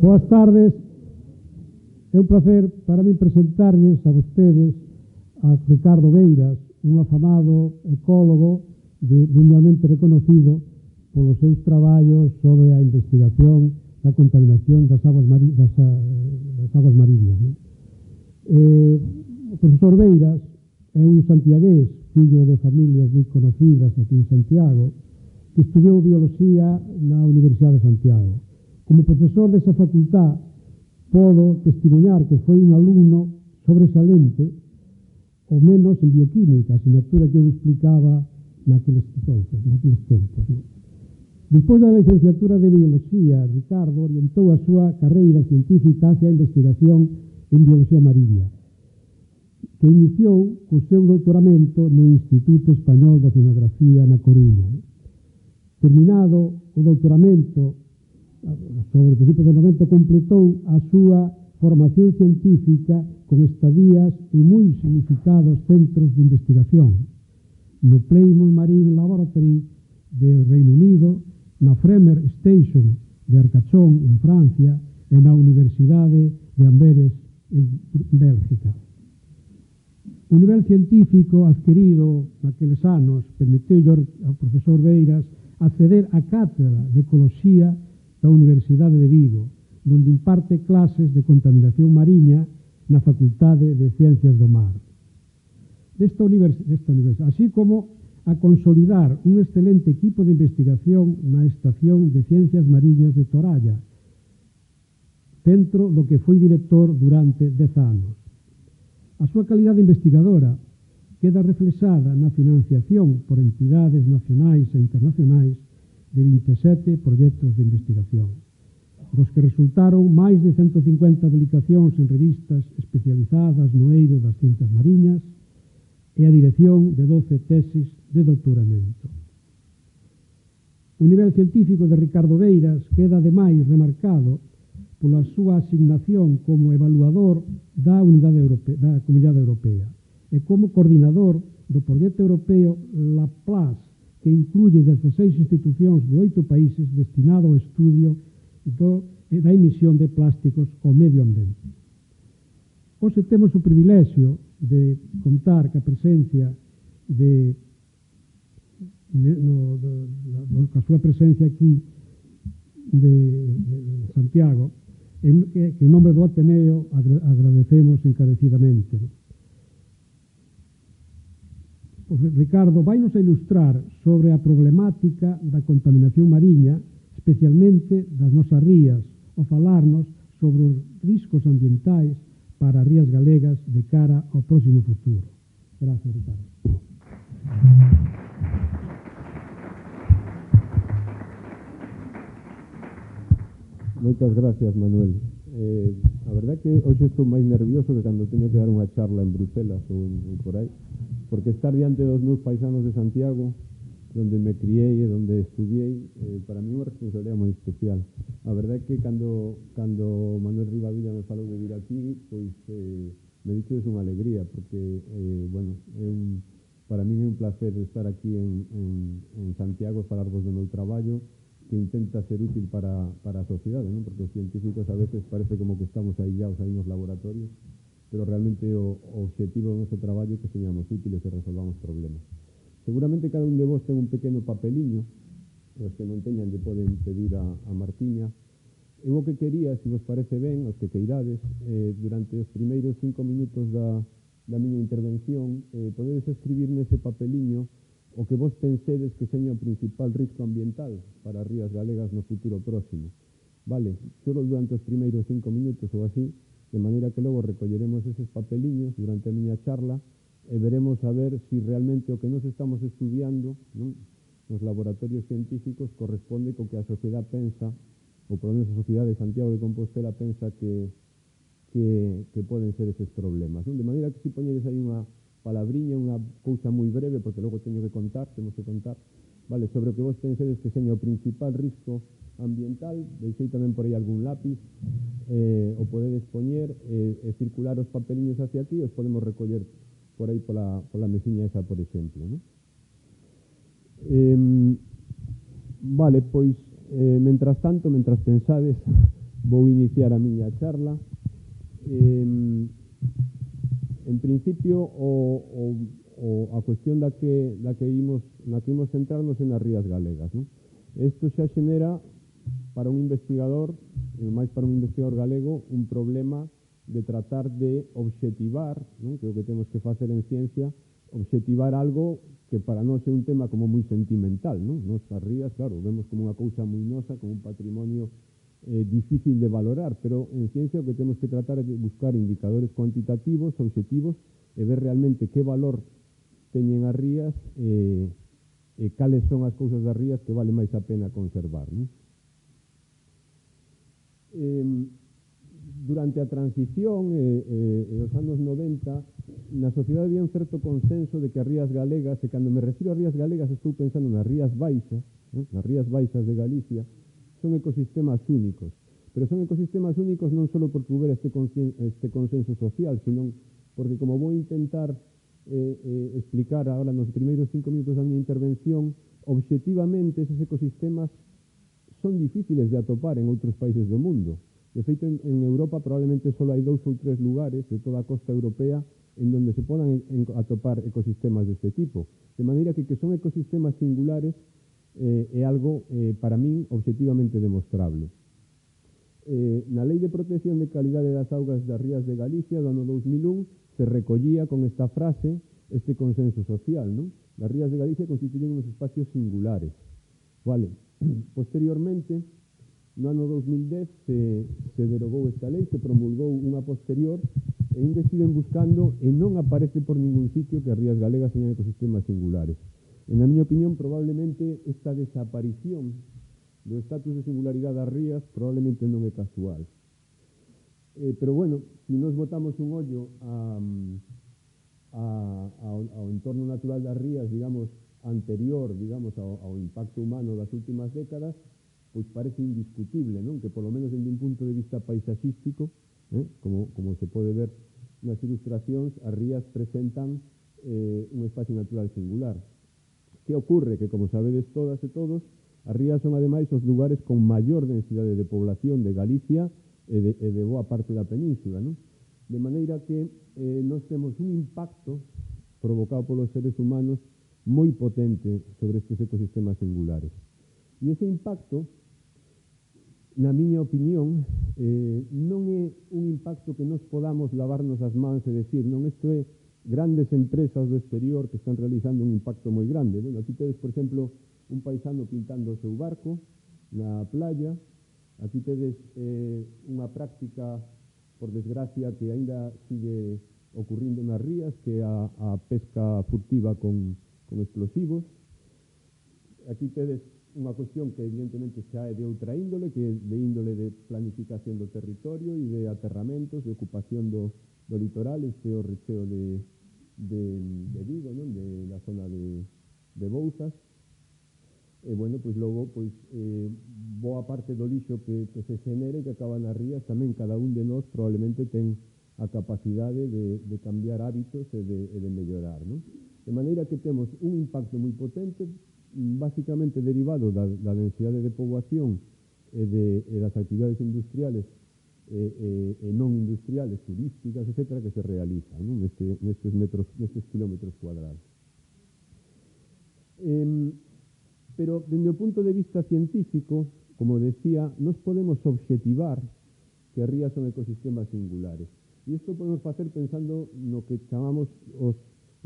Boas tardes. É un placer para mí presentarlles a vostedes a Ricardo Beiras, un afamado ecólogo mundialmente reconocido polos seus traballos sobre a investigación da contaminación das aguas mariñas. O profesor Beiras é un santiagués, fillo de familias moi conocidas aquí en Santiago, que estudiou biología na Universidade de Santiago. Como profesor desa facultad, podo testimoñar que foi un alumno sobresalente, ou menos en bioquímica, asignatura que eu explicaba naqueles tempos. Non? Despois da licenciatura de biología, Ricardo orientou a súa carreira científica hacia a investigación en biología mariña, que iniciou co seu doutoramento no Instituto Español de Oceanografía na Coruña. Non? Terminado o doutoramento, sobre o principio do 90, completou a súa formación científica con estadías en moi significados centros de investigación no Plymouth Marine Laboratory do Reino Unido, na Fremer Station de Arcachón, en Francia, e na Universidade de Amberes, en Bélgica. O nivel científico adquirido naqueles anos permitiu ao profesor Beiras acceder á cátedra de Ecoloxía da Universidade de Vigo, onde imparte clases de contaminación mariña na Facultade de Ciencias do Mar. Desta universidade, así como a consolidar un excelente equipo de investigación na Estación de Ciencias Mariñas de Toralla, dentro do que foi director durante 10 anos. A súa calidade investigadora queda reflexada na financiación por entidades nacionais e internacionais de 27 proxectos de investigación, dos que resultaron máis de 150 publicacións en revistas especializadas no eido das ciencias mariñas e a dirección de 12 tesis de doutoramento. O nivel científico de Ricardo Beiras queda ademais remarcado pola súa asignación como evaluador da Comunidade Europea e como coordinador do proxecto europeo Laplace, que incluye 16 institucións de 8 países destinado ao estudio da emisión de plásticos ao medio ambiente. Hoxe temos o privilexio de contar ca presencia ca súa presencia aquí de Santiago, que en nome do Ateneo agradecemos encarecidamente. Ricardo vai-nos a ilustrar sobre a problemática da contaminación mariña, especialmente das nosas rías, ao falarnos sobre os riscos ambientais para as rías galegas de cara ao próximo futuro. Gracias, Ricardo. Moitas gracias, Manuel. A verdad que hoxe estou máis nervioso que cando teño que dar unha charla en Bruselas ou por aí, porque estar diante dos meus paisanos de Santiago, donde me criei e donde estudiei, para mí é unha responsabilidade moi especial. A verdade é que cando Manuel Ribadilla me falou de vir aquí, pois me dixo es unha alegría, porque, bueno, para mí é un placer estar aquí en Santiago e falarvos do meu traballo, que intenta ser útil para a sociedade, non? Porque os científicos a veces parece como que estamos aillados aí nos laboratorios, pero realmente o objetivo do noso traballo é que señamos útiles e resolvamos problemas. Seguramente cada un de vos ten un pequeno papeliño, os que non teñan lle poden pedir a Martiña. Eu o que quería, se vos parece ben, os que queirades, durante os primeiros 5 minutos da miña intervención, podedes escribir nese papeliño o que vos pensedes que seña o principal risco ambiental para as rías galegas no futuro próximo. Vale, solo durante os primeiros 5 minutos ou así, de maneira que logo recolleremos eses papeliños durante a miña charla e veremos a ver se realmente o que nos estamos estudiando, non, nos laboratorios científicos corresponde co que a sociedade pensa, ou por lo menos a sociedade de Santiago de Compostela pensa que poden ser eses problemas. Non? De maneira que se poñedes aí unha palabriña, unha cousa moi breve, porque logo temos que contar, vale, sobre o que vos pensedes que seña o principal risco ambiental. Deixei tamén por aí algún lápiz, o podedes poñer e circular os papeliños hacia aquí, os podemos recoller por aí pola mesiña esa, por exemplo, non? Vale, pois, mentras pensades, Vou iniciar a miña charla. En principio, a cuestión na que imos centrarnos en as rías galegas, non? Isto xa xenera para un investigador, máis para un investigador galego, un problema de tratar de obxectivar, non? Que é o que temos que facer en ciencia, obxectivar algo que para nós é un tema como moi sentimental, non? Nos as rías, claro, vemos como unha cousa moi nosa, como un patrimonio difícil de valorar, pero en ciencia o que temos que tratar é de buscar indicadores cuantitativos, obxectivos, e ver realmente que valor teñen as rías e cales son as cousas das rías que vale máis a pena conservar, non? Durante a transición e os anos 90, na sociedade había un certo consenso de que as rías galegas, e cando me refiro a rías galegas estou pensando nas rías baixas, nas rías baixas de Galicia, son ecosistemas únicos. Pero son ecosistemas únicos non só porque houbera este consenso social, senón porque, como vou intentar explicar agora nos primeiros 5 minutos da miña intervención, obxectivamente esos ecosistemas son difíciles de atopar en outros países do mundo. De feito, en Europa probablemente só hai 2 ou 3 lugares de toda a costa europea en donde se podan atopar ecosistemas deste tipo. De maneira que son ecosistemas singulares é algo, para min, obxectivamente demostrable. Na Lei de Protección de Calidade das Augas das Rías de Galicia, do ano 2001, se recollía con esta frase este consenso social, non? As rías de Galicia constituyen unos espacios singulares. Vale. Posteriormente, no ano 2010, se derogou esta lei, se promulgou unha posterior, e ainda estiven buscando, e non aparece por ningún sitio que as rías galegas teñan ecosistemas singulares. En a miña opinión, probablemente esta desaparición do estatus de singularidade das rías probablemente non é casual. Pero bueno, se nos botamos un ollo ao entorno natural das rías, digamos, anterior, digamos, ao impacto humano das últimas décadas, pois parece indiscutible, non? Que polo menos dende un punto de vista paisaxístico, como se pode ver nas ilustracións, as rías presentan un espacio natural singular. Que ocorre? Que, como sabedes todas e todos, as rías son, ademais, os lugares con maior densidade de población de Galicia e de boa parte da península, non? De maneira que nós temos un impacto provocado polos seres humanos moi potente sobre estes ecosistemas singulares. E ese impacto, na miña opinión, non é un impacto que nos podamos lavarnos as mans e decir, non, isto é grandes empresas do exterior que están realizando un impacto moi grande. Bueno, aquí tedes, por exemplo, un paisano pintando o seu barco na playa. Aquí tedes unha práctica, por desgracia, que aínda sigue ocurrindo nas rías, que é a pesca furtiva con explosivos. Aquí tedes unha cuestión que evidentemente xa é de outra índole, que é de índole de planificación do territorio e de aterramentos, de ocupación do litoral. Este é o recheo de Vigo, non? Da zona de Bouzas. E, bueno, pois logo, boa parte do lixo que se genere, que acaba nas rías, tamén cada un de nós probablemente ten a capacidade de cambiar hábitos e de mellorar, non? De maneira que temos un impacto moi potente, básicamente derivado da densidade de poboación e das actividades industriales e non industriales, turísticas, etcétera, que se realizan, non? Nestes kilómetros cuadrados. Pero, dende o punto de vista científico, como decía, nos podemos obxectivar que as rías son ecosistemas singulares. E isto podemos facer pensando no que chamamos os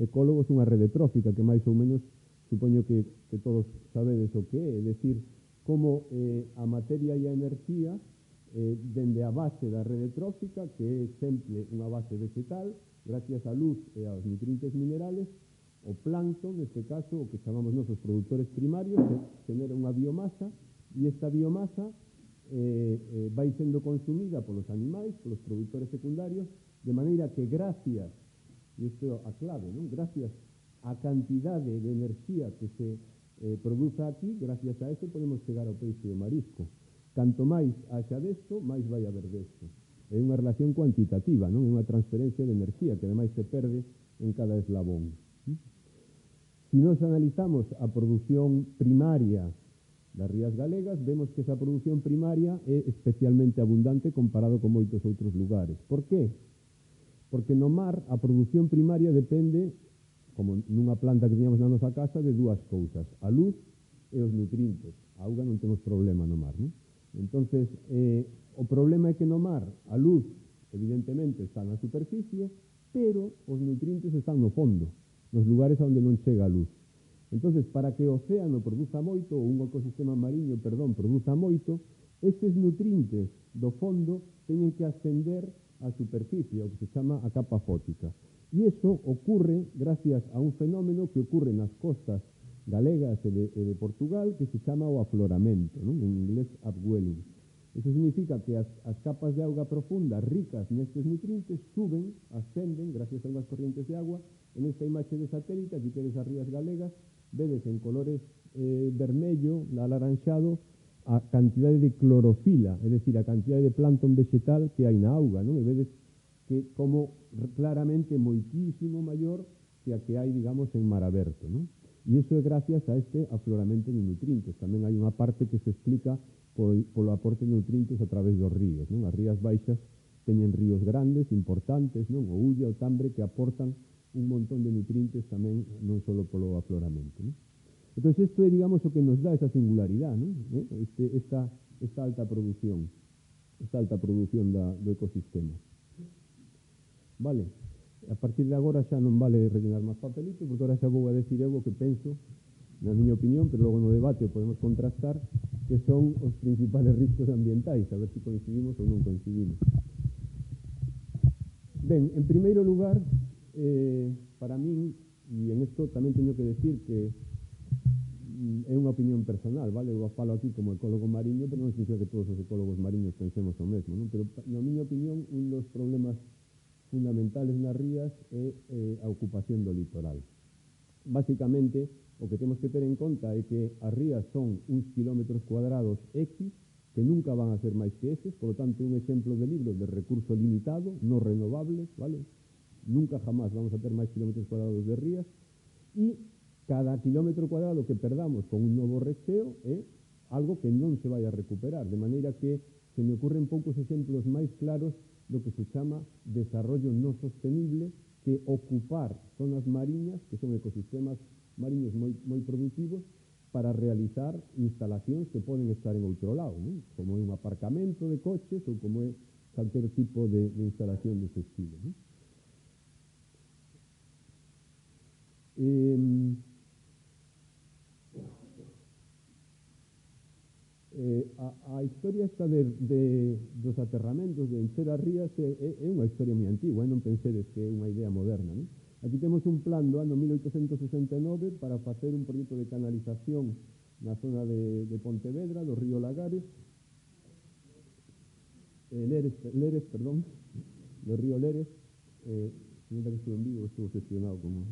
ecólogos unha rede trófica, que máis ou menos supoño que todos sabedes o que é decir, como a materia e a enerxía dende a base da rede trófica, que é sempre unha base vegetal, gracias á luz e aos nutrientes minerales, o plancton, neste caso, o que chamamos nos os produtores primarios, genera unha biomasa, e esta biomasa vai sendo consumida polos animais, polos produtores secundarios, de maneira que gracias, e isto é a clave, non? Gracias a cantidade de enerxía que se produza aquí, gracias a eso podemos chegar ao peixe e ao marisco. Canto máis haxa desto, máis vai haber desto. É unha relación cuantitativa, non? É unha transferencia de enerxía que ademais se perde en cada eslabón. Se nos analizamos a produción primaria das rías galegas, vemos que esa produción primaria é especialmente abundante comparado con moitos outros lugares. Por qué? Porque no mar a produción primaria depende, como nunha planta que teñamos na nosa casa, de dúas cousas, a luz e os nutrientes. A auga non temos problema no mar, non? Entonces, o problema é que no mar a luz, evidentemente, está na superficie, pero os nutrientes están no fondo, nos lugares onde non chega a luz. Entonces, para que o océano produza moito, ou un ecosistema mariño, produza moito, estes nutrientes do fondo teñen que ascender á superficie, o que se chama a capa fótica. E iso ocurre gracias a un fenómeno que ocurre nas costas galegas e de Portugal, que se chama o afloramento, non? En inglés upwelling. Iso significa que as capas de auga profunda ricas nestes nutrientes suben, ascenden, gracias a unhas corrientes de agua. En esta imaxe de satélite, aquí tedes as rías galegas, vedes en colores vermello, alaranxado, a cantidade de clorofila, é dicir, a cantidade de plancton vegetal que hai na auga, non? E vedes que como claramente moitísimo maior que a que hai, digamos, en mar aberto, non? E iso é gracias a este afloramento de nutrientes. Tamén hai unha parte que se explica polo aporte de nutrientes a través dos ríos, non? As rías baixas teñen ríos grandes, importantes, non? O Ulla, o Tambre, que aportan un montón de nutrientes tamén, non só polo afloramento, non? Entón, isto é, digamos, o que nos dá esa singularidade, non? Esta alta produción do ecosistema. Vale? A partir de agora xa non vale rellenar máis papelitos, porque agora xa vou a decir eu o que penso, na miña opinión, pero logo no debate podemos contrastar, que son os principales riscos ambientais, a ver se coincidimos ou non coincidimos. Ben, en primeiro lugar, para min, e en isto tamén teño que decir que é unha opinión personal, vale? Eu falo aquí como ecólogo mariño, pero non significa que todos os ecólogos mariños pensemos o mesmo, non? Pero, na miña opinión, un dos problemas fundamentales nas rías é a ocupación do litoral. Básicamente, o que temos que ter en conta é que as rías son uns kilómetros cuadrados X, que nunca van a ser máis que eses, por lo tanto, un exemplo de libro de recurso limitado, non renovable, vale? Nunca jamás vamos a ter máis kilómetros cuadrados de rías, e cada kilómetro cuadrado que perdamos con un novo recheo é algo que non se vai a recuperar, de maneira que se me ocurren poucos exemplos máis claros do que se chama desarrollo non sostenible, que ocupar zonas mariñas, que son ecosistemas mariños moi productivos, para realizar instalacións que poden estar en outro lado, non? Como é un aparcamento de coches ou como é calquer tipo de instalación dese estilo, non? A historia esta dos aterramentos, de encher as rías, é unha historia moi antigua, non pensedes que é unha idea moderna, non? Aquí temos un plan do ano 1869 para facer un proxecto de canalización na zona de Pontevedra, do río Lagares, Leres, do río Leres. Se nota que estuve en Vigo, estuve gestionado como...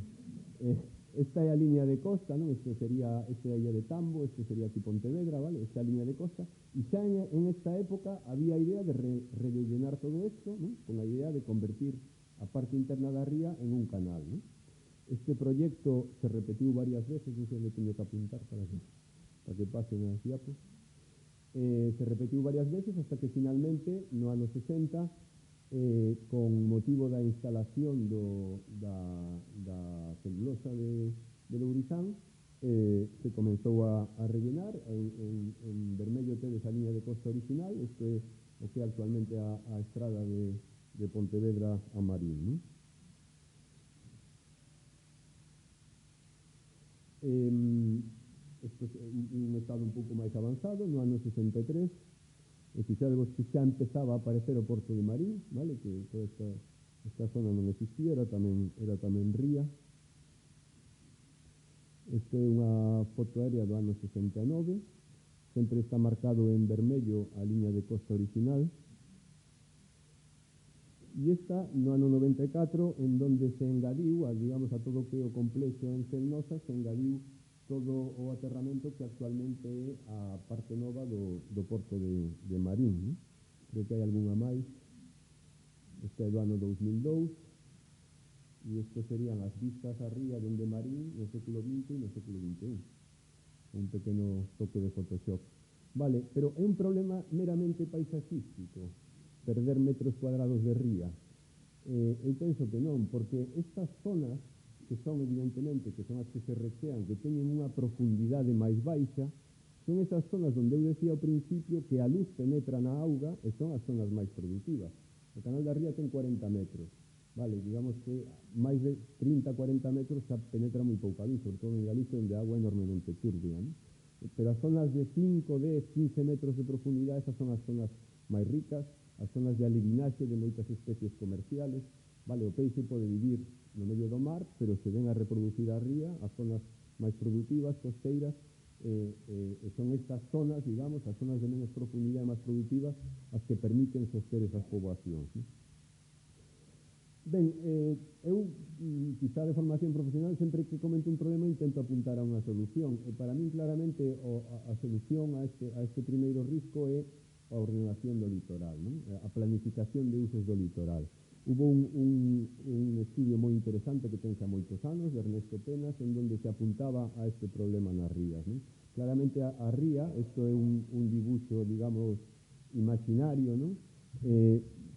Esta é a línea de costa, non? Esta é a illa de Tambo, este sería aquí Pontevedra, vale? Esta é a línea de costa. E xa en esta época había a idea de rellenar todo isto, non? Con a idea de convertir a parte interna da ría en un canal, non? Este proxecto se repetiu varias veces, non sei onde teño que apuntar para que pasen as diapos. Se repetiu varias veces hasta que finalmente, no ano 60, con motivo da instalación da celulosa de Lourizán, se comenzou a rellenar. En vermello tedes a liña de costa original, isto é o que é actualmente a estrada de Pontevedra a Marín, non? Isto é un estado un pouco máis avanzado, no ano 63, e fixadevos que xa empezaba a aparecer o porto de Marín, vale? Que toda esta zona non existía, era tamén ría. Esta é unha foto aérea do ano 69, sempre está marcado en vermello a liña de costa original. E esta, no ano 94, en donde se engadiu, digamos, a todo o que é o complexo en Celnosa, se engadiu todo o aterramento que actualmente é a parte nova do porto de Marín, non? Creo que hai algunha máis. Esta é do ano 2002, e isto serían as vistas a ría dende Marín no século XX e no século XXI. un pequeno toque de Photoshop. Vale, pero é un problema meramente paisaxístico, perder metros cuadrados de ría. Eu penso que non, porque estas zonas, que son evidentemente, que son as que se rechean, que teñen unha profundidade máis baixa, son esas zonas onde eu decía ao principio que a luz penetra na auga e son as zonas máis productivas. O canal da ría ten 40 metros, vale, digamos que máis de 30-40 metros xa penetra moi pouca luz, sobre todo en Galicia, onde a agua é enormemente turbia, non? Pero as zonas de 5, 10, 15 metros de profundidade, esas son as zonas máis ricas, as zonas de alivinaxe de moitas especies comerciales, vale, o peixe pode vivir no medio do mar, pero se ven a reproducir a ría, as zonas máis productivas, costeiras, son estas zonas, digamos, as zonas de menos profundidade máis productivas, as que permiten soster esas poboacións, non? Ben, eu, quizá de formación profesional, sempre que comento un problema intento apuntar a unha solución. E para min, claramente, a solución a este primeiro risco é a ordenación do litoral, non? A planificación de usos do litoral. Hubo un estudio moi interesante que ten xa moitos anos, de Ernesto Penas, en donde se apuntaba a este problema nas rías, non? Claramente a ría, isto é un dibuixo, digamos, imaginario, non?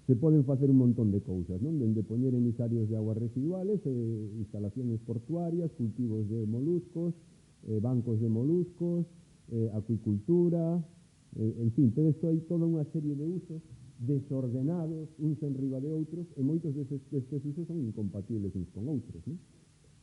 Se poden facer un montón de cousas, non? Dende poñer emisarios de aguas residuales, instalaciones portuarias, cultivos de moluscos, bancos de moluscos, acuicultura, en fin, tedes aí toda unha serie de usos desordenados, uns en riba de outros, e moitos destes usos son incompatibles uns con outros, non?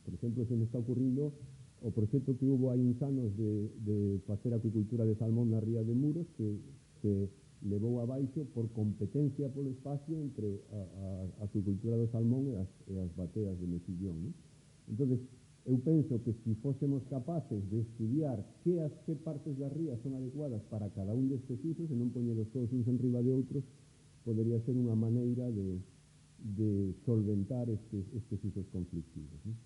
Por exemplo, se me está ocurrindo o proxecto que hubo hai uns anos de facer acuicultura de salmón na ría de Muros, que se levou abaixo por competencia polo espacio entre a acuicultura do salmón e as bateas de mexillón, non? Entón, eu penso que se fósemos capaces de estudiar que partes das rías son adecuadas para cada un destes usos e non poñelos todos uns en riba de outros, podería ser unha maneira de solventar estes usos conflictivos, non?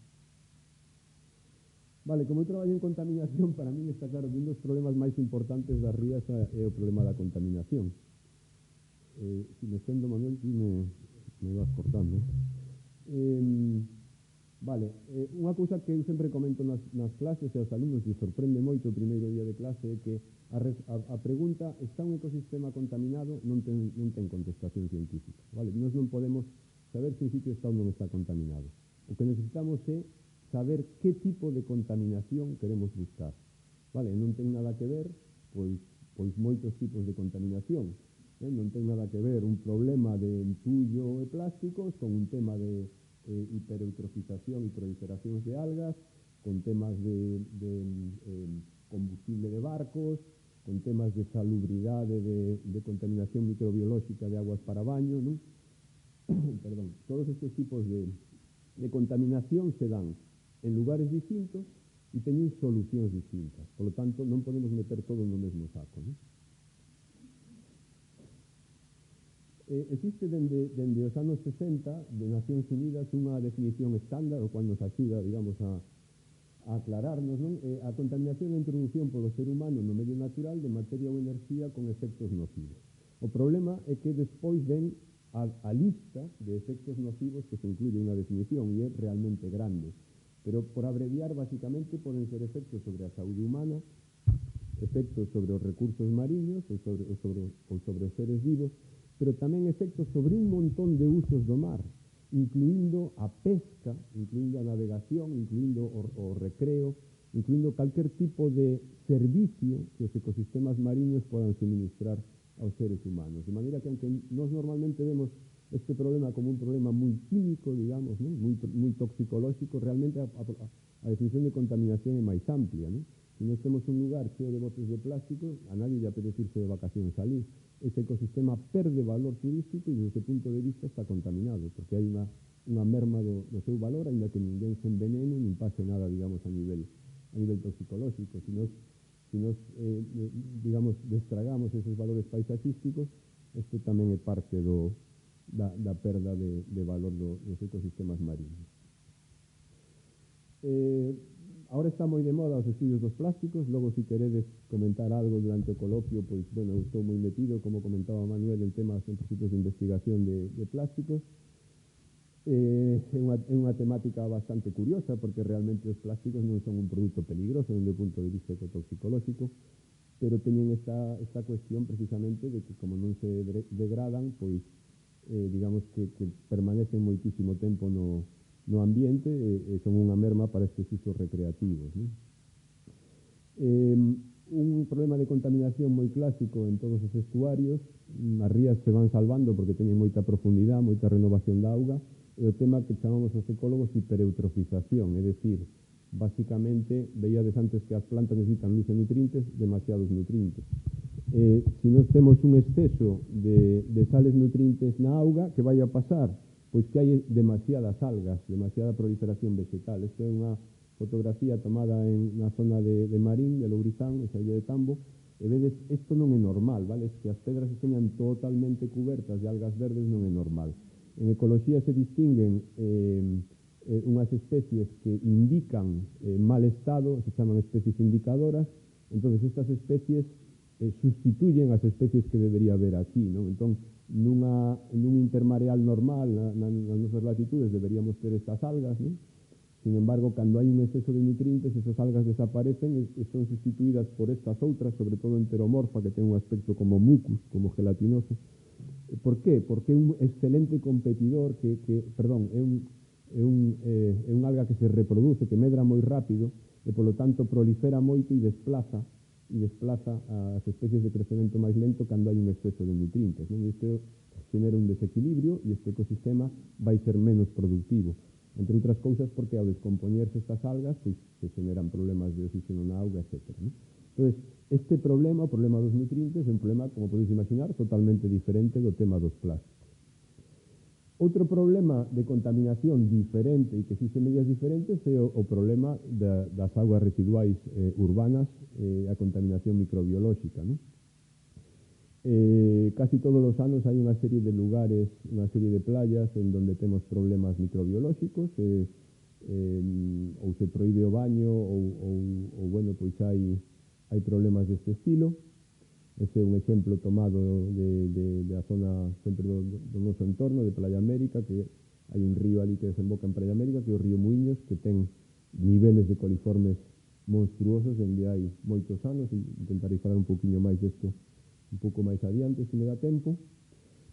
Vale, como eu traballo en contaminación, para min está claro que un dos problemas máis importantes das rías é o problema da contaminación. Se me estendo, Manuel, ti me vas cortando. Vale, unha cousa que eu sempre comento nas clases e aos alumnos que sorprende moito o primeiro día de clase é que a pregunta, está un ecosistema contaminado, non ten contestación científica, vale? Nós non podemos saber se un sitio está ou non está contaminado. O que necesitamos é saber que tipo de contaminación queremos buscar, vale? Non ten nada que ver, pois moitos tipos de contaminación, non ten nada que ver un problema de entullo e plásticos con un tema de hipereutrofización e proliferacións de algas, con temas de combustible de barcos, con temas de salubridade, de contaminación microbiolóxica de aguas para baño, non? Perdón, todos estes tipos de contaminación se dan en lugares distintos e teñen solucións distintas. Por lo tanto, non podemos meter todo no mesmo saco, non? Existe dende os anos 60 de Nacións Unidas unha definición estándar, o cual nos axuda, digamos, a aclararnos, non? A contaminación e introducción polo ser humano no medio natural de materia ou enerxía con efectos nocivos. O problema é que despois ven a lista de efectos nocivos que se incluye unha definición e é realmente grande. Pero, por abreviar, basicamente, poden ser efectos sobre a saúde humana, efectos sobre os recursos mariños ou sobre os seres vivos, pero tamén efectos sobre un montón de usos do mar, incluindo a pesca, incluindo a navegación, incluindo o recreo, incluindo calquer tipo de servicio que os ecosistemas mariños podan suministrar aos seres humanos. De maneira que, aunque nós normalmente vemos este problema como un problema moi químico, digamos, ¿no? moi toxicolóxico, realmente a definición de contaminación é máis amplia, ¿no? Se nós temos un lugar cheo de botes de plástico, a nadie lle apetece irse de vacacións ali. Ese ecosistema perde valor turístico e, desde ese punto de vista, está contaminado, porque hai unha merma do seu valor, ainda que ninguén se envenene, nin pase nada, digamos, a nivel toxicolóxico. Se nos digamos, destragamos esos valores paisaxísticos, isto tamén é parte da perda de valor dos ecosistemas marinos. Ahora está moi de moda os estudios dos plásticos, logo se queredes comentar algo durante o coloquio, pois, bueno, eu estou moi metido, como comentaba Manuel, en temas, en proxectos de investigación de plásticos. É unha temática bastante curiosa, porque realmente os plásticos non son un produto peligroso desde o punto de vista ecotoxicolóxico, pero teñen esta cuestión precisamente de que como non se degradan, pois digamos que permanecen moitísimo tempo no ambiente e son unha merma para estes usos recreativos, non? Un problema de contaminación moi clásico en todos os estuarios, as rías se van salvando porque teñen moita profundidade, moita renovación da auga, e o tema que chamamos os ecólogos hipereutrofización, é dicir, basicamente, veíades antes que as plantas necesitan luz e nutrientes, demasiados nutrientes. Se nós temos un exceso de sales nutrientes na auga, que vai a pasar? Pois que hai demasiadas algas, demasiada proliferación vegetal. Isto é unha fotografía tomada na zona de Marín, de Lourizán, esa illa de Tambo, e vedes, isto non é normal, vale? Que as pedras esteñan totalmente cubertas de algas verdes non é normal. En ecoloxía se distinguen unhas especies que indican mal estado, se chaman especies indicadoras, entonces estas especies sustituyen as especies que debería haber aquí, non? Entón, nun intermareal normal, nas nosas latitudes, deberíamos ter estas algas, non? Sin embargo, cando hai un exceso de nutrientes, esas algas desaparecen e son sustituídas por estas outras, sobre todo enteromorfa, que ten un aspecto como mucus, como gelatinoso. Por qué? Porque é un excelente competidor é un alga que se reproduce, que medra moi rápido e, polo tanto, prolifera moito e desplaza as especies de crecemento máis lento cando hai un exceso de nutrientes, non? Isto genera un desequilibrio e este ecosistema vai ser menos productivo. Entre outras cousas porque ao descompoñerse estas algas pois se generan problemas de oxígeno na auga, etc. Non? Entón, este problema, o problema dos nutrientes, é un problema, como podedes imaginar, totalmente diferente do tema dos plásticos. Outro problema de contaminación diferente e que fixe medidas diferentes é o problema das augas residuais urbanas, a contaminación microbiolóxica, non? Casi todos os anos hai unha serie de lugares, unha serie de playas en donde temos problemas microbiolóxicos, ou se proíbe o baño ou bueno, pois hai problemas deste estilo. Ese é un exemplo tomado da zona sempre do noso entorno, de Playa América, que hai un río ali que desemboca en Playa América, que é o río Muiños, que ten niveles de coliformes monstruosos dende hai moitos anos, e intentarei falar un pouquiño máis desto un pouco máis adiante, se me dá tempo.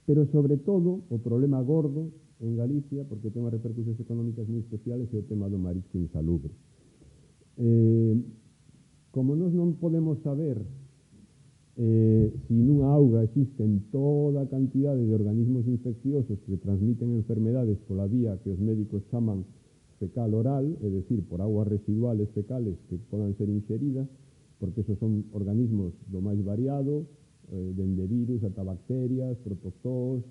Pero, sobre todo, o problema gordo en Galicia, porque ten unhas repercusións económicas moi especiales, é o tema do marisco insalubre. Como nós non podemos saber se nunha auga existen toda a cantidade de organismos infecciosos que transmiten enfermedades pola vía que os médicos chaman fecal oral, é dicir, por aguas residuales fecales que podan ser inxeridas, porque esos son organismos do máis variado, dende virus ata bacterias, protozoos,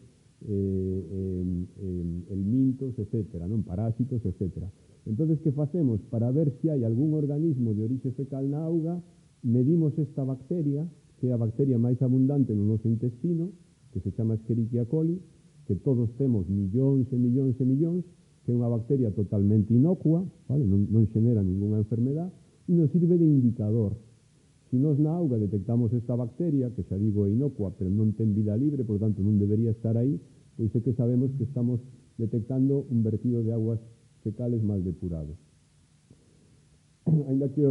helmintos, etc., non? Parásitos, etc. Entón, que facemos? Para ver se hai algún organismo de orixe fecal na auga, medimos esta bacteria, que é a bacteria máis abundante no noso intestino, que se chama Escherichia coli, que todos temos millóns e millóns e millóns, que é unha bacteria totalmente inocua, vale? Non xenera ninguna enfermedad, e nos sirve de indicador. Se nós na auga detectamos esta bacteria, que xa digo é inocua, pero non ten vida libre, por tanto non debería estar aí, pois é que sabemos que estamos detectando un vertido de aguas fecales mal depurados. Ainda que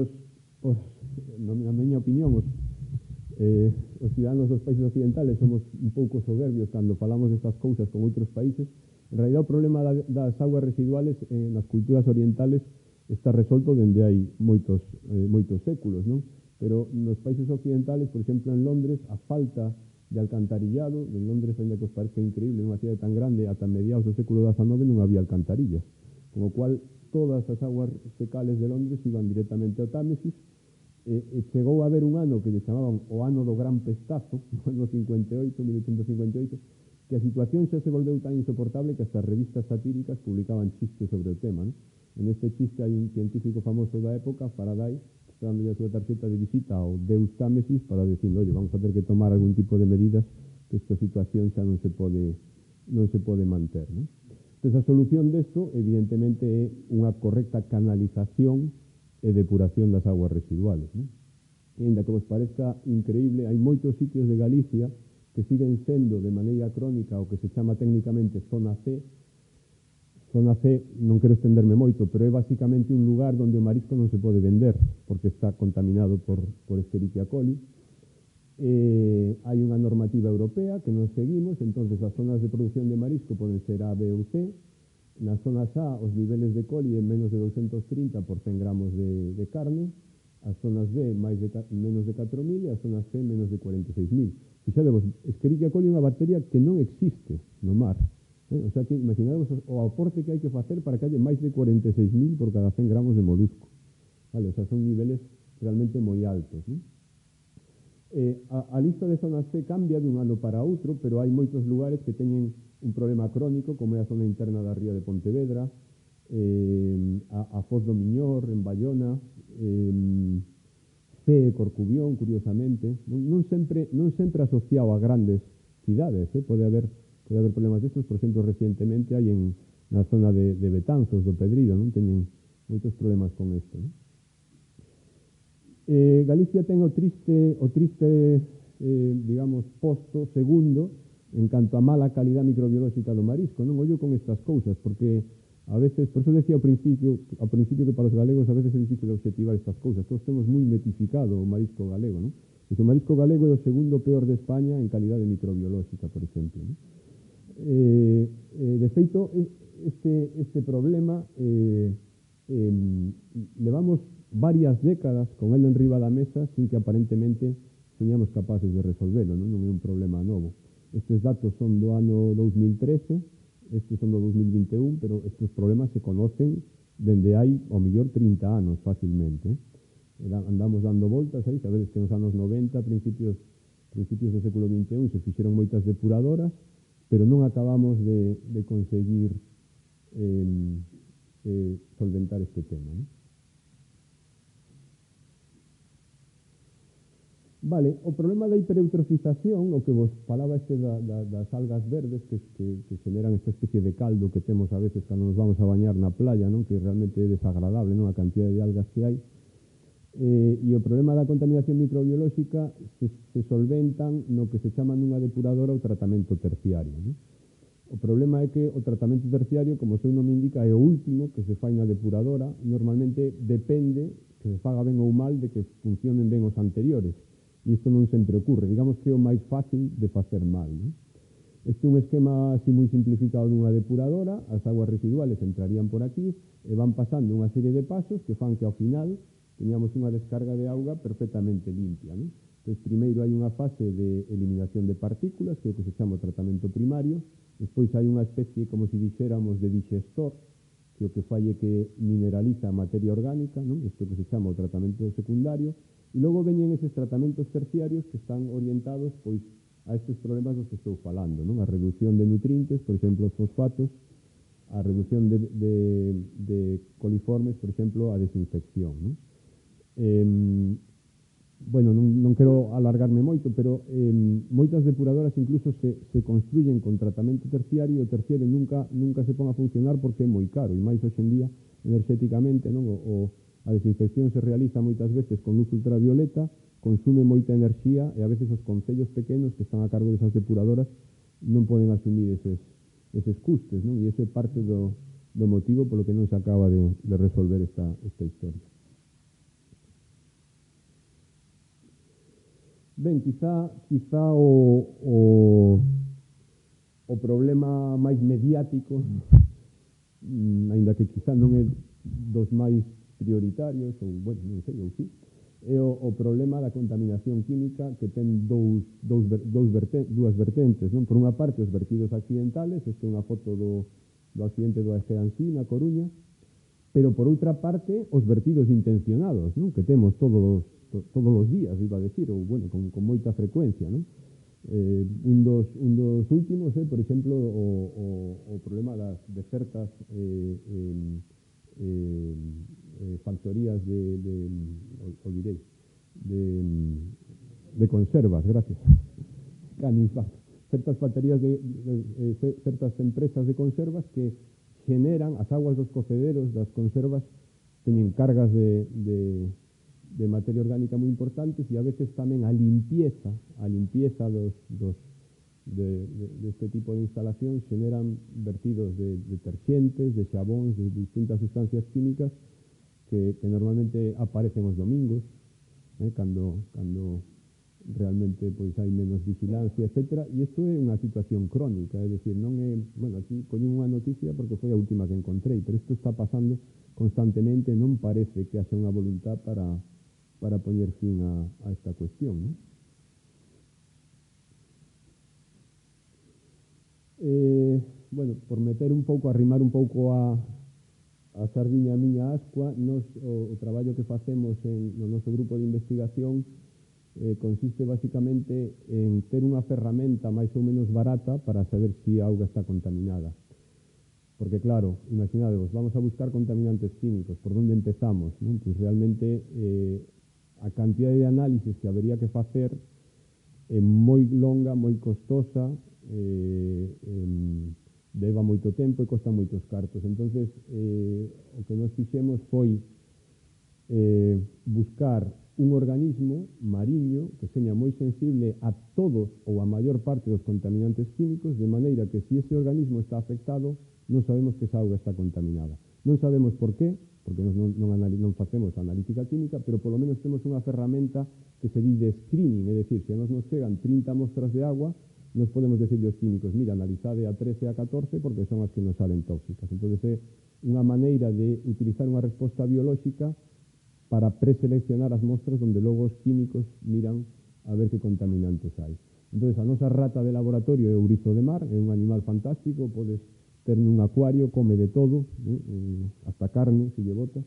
na miña opinión, os ciudadanos dos países occidentales somos un pouco soberbios cando falamos destas cousas con outros países, en realidad o problema das aguas residuales nas culturas orientales está resolto dende hai moitos séculos, non? Pero nos países occidentales, por exemplo, en Londres, a falta de alcantarillado, en Londres, ainda que os parece increíble, nunha cidade tan grande, ata mediados do século XIX non había alcantarillas, con o cual todas as aguas fecales de Londres iban directamente ao Támesis, e chegou a haber un ano que lle chamaban o ano do gran pestazo, no ano 1858, que a situación xa se volveu tan insoportable que hasta as revistas satíricas publicaban chistes sobre o tema, non? En este chiste hai un científico famoso da época, Faraday, que está dando a súa tarxeta de visita ao Deus Támesis para decir, oye, vamos a ter que tomar algún tipo de medidas, que esta situación xa non se pode manter, non? Entón, a solución desto, evidentemente, é unha correcta canalización e depuración das aguas residuales, non? E, ainda que vos parezca increíble, hai moitos sitios de Galicia que siguen sendo de maneira crónica o que se chama técnicamente zona C, Zona C, non quero estenderme moito, pero é basicamente un lugar onde o marisco non se pode vender, porque está contaminado por Escherichia coli. Hai unha normativa europea que non seguimos, entonces as zonas de produción de marisco poden ser A, B ou C. Nas zonas A, os niveles de coli en menos de 230 por 100 gramos de carne, as zonas B menos de 4.000 e as zonas C menos de 46.000. Fixadevos, Escherichia coli é unha bacteria que non existe no mar. O sea que imaginadevos o aporte que hai que facer para que haya máis de 46.000 por cada 100 gramos de molusco. Vale, o sea, son niveles realmente moi altos, ¿no? A lista de zonas C cambia dun ano para outro, pero hai moitos lugares que teñen un problema crónico, como é a zona interna da ría de Pontevedra, a Foz do Miñor, en Bayona, C, Corcubión, curiosamente, non sempre asociado a grandes cidades, pode haber problemas destos. Por exemplo, recientemente hai na zona de Betanzos, do Pedrido, non teñen moitos problemas con isto, non? Galicia ten o triste digamos, posto segundo en canto a mala calidad microbiolóxica do marisco. Non ollo con estas cousas, porque a veces, por eso decía ao principio que para os galegos a veces é difícil objetivar estas cousas. Todos temos moi metificado o marisco galego, non? Pois o marisco galego é o segundo peor de España en calidade microbiolóxica, por exemplo, non? De feito, este problema levamos varias décadas con él enriba da mesa sin que aparentemente señamos capaces de resolverlo, non é un problema novo. Estes datos son do ano 2013, estes son do 2021, pero estes problemas se conocen dende hai, ao mellor, 30 anos fácilmente. Andamos dando voltas aí, sabedes que nos anos 90, principios do século XXI, se fixeron moitas depuradoras, pero non acabamos de conseguir solventar este tema, non? Vale, o problema da hipereutrofización, o que vos falaba das algas verdes que generan esta especie de caldo que temos a veces cando nos vamos a bañar na playa, non? Que realmente é desagradable, non? A cantidad de algas que hai. E o problema da contaminación microbiolóxica se solventan no que se chama nunha depuradora o tratamento terciario, non? O problema é que o tratamento terciario, como o seu nome indica, é o último que se fai na depuradora. Normalmente depende que se faga ben ou mal de que funcionen ben os anteriores. E isto non sempre ocurre. Digamos que é o máis fácil de facer mal, non? Este é un esquema así moi simplificado dunha depuradora. As aguas residuales entrarían por aquí e van pasando unha serie de pasos que fan que ao final teñamos unha descarga de auga perfectamente limpia, non? Entón, primeiro hai unha fase de eliminación de partículas, que é o que se chama o tratamento primario. Despois hai unha especie, como se dixéramos, de digestor, que o que fai é que mineraliza a materia orgánica, non? Isto que se chama o tratamento secundario. E logo veñen eses tratamentos terciarios que están orientados pois a estes problemas dos que estou falando, non? A reducción de nutrientes, por exemplo, os fosfatos, a reducción de coliformes, por exemplo, a desinfección, non? Bueno, non quero alargarme moito, pero moitas depuradoras incluso se construyen con tratamento terciario, e o terciario nunca se pon a funcionar porque é moi caro, e máis hoxe en día enerxéticamente, non? A desinfección se realiza moitas veces con luz ultravioleta, consume moita enerxía e a veces os concellos pequenos que están a cargo desas depuradoras non poden asumir eses custes, non? E iso é parte do motivo polo que non se acaba de resolver esta historia. Ben, quizá o problema máis mediático, aínda que quizá non é dos máis prioritarios, ou, bueno, non sei, ou sí, é o problema da contaminación química, que ten dúas vertentes, non? Por unha parte, os vertidos accidentales. Esta é unha foto do accidente do Aegean Sea na Coruña, pero por outra parte, os vertidos intencionados, non? Que temos todos os días, iba a decir, ou, bueno, con moita frecuencia, non? Un dos últimos é, por exemplo, o problema de certas factorías de conservas, gracias. Certas factorías certas empresas de conservas que generan as aguas dos cocederos das conservas, teñen cargas de materia orgánica moi importantes, e a veces tamén a limpieza de este tipo de instalación xeneran vertidos de deterxentes, de xabóns, de distintas sustancias químicas que normalmente aparecen os domingos, cando realmente pois hai menos vigilancia, etc. E isto é unha situación crónica, é dicir, non é, bueno, aquí coño unha noticia porque foi a última que encontrei, pero isto está pasando constantemente, non parece que haxa unha voluntad para poñer fin a esta cuestión, non? Bueno, por meter un pouco, arrimar un pouco a sardiña a miña ascua, nos o traballo que facemos no noso grupo de investigación consiste basicamente en ter unha ferramenta máis ou menos barata para saber se a auga está contaminada. Porque claro, imaginadevos, vamos a buscar contaminantes químicos, por onde empezamos, non? Pois realmente a cantidade de análisis que habería que facer é moi longa, moi costosa, leva moito tempo e costa moitos cartos. Entonces, o que nos fixemos foi buscar un organismo mariño que seña moi sensible a todos ou a maior parte dos contaminantes químicos, de maneira que se ese organismo está afectado, non sabemos que esa auga está contaminada. Non sabemos por qué, porque non facemos analítica química, pero polo menos temos unha ferramenta que se di de screening, é dicir, se a nos chegan 30 mostras de agua, nos podemos decir aos químicos, mira, analizade a 13 e a 14 porque son as que nos salen tóxicas. Entón, é unha maneira de utilizar unha resposta biolóxica para preseleccionar as mostras onde logo os químicos miran a ver que contaminantes hai. Entón, a nosa rata de laboratorio é o ourizo de mar, é un animal fantástico, podes ter nun acuario, come de todo, hasta carne, se lle bota.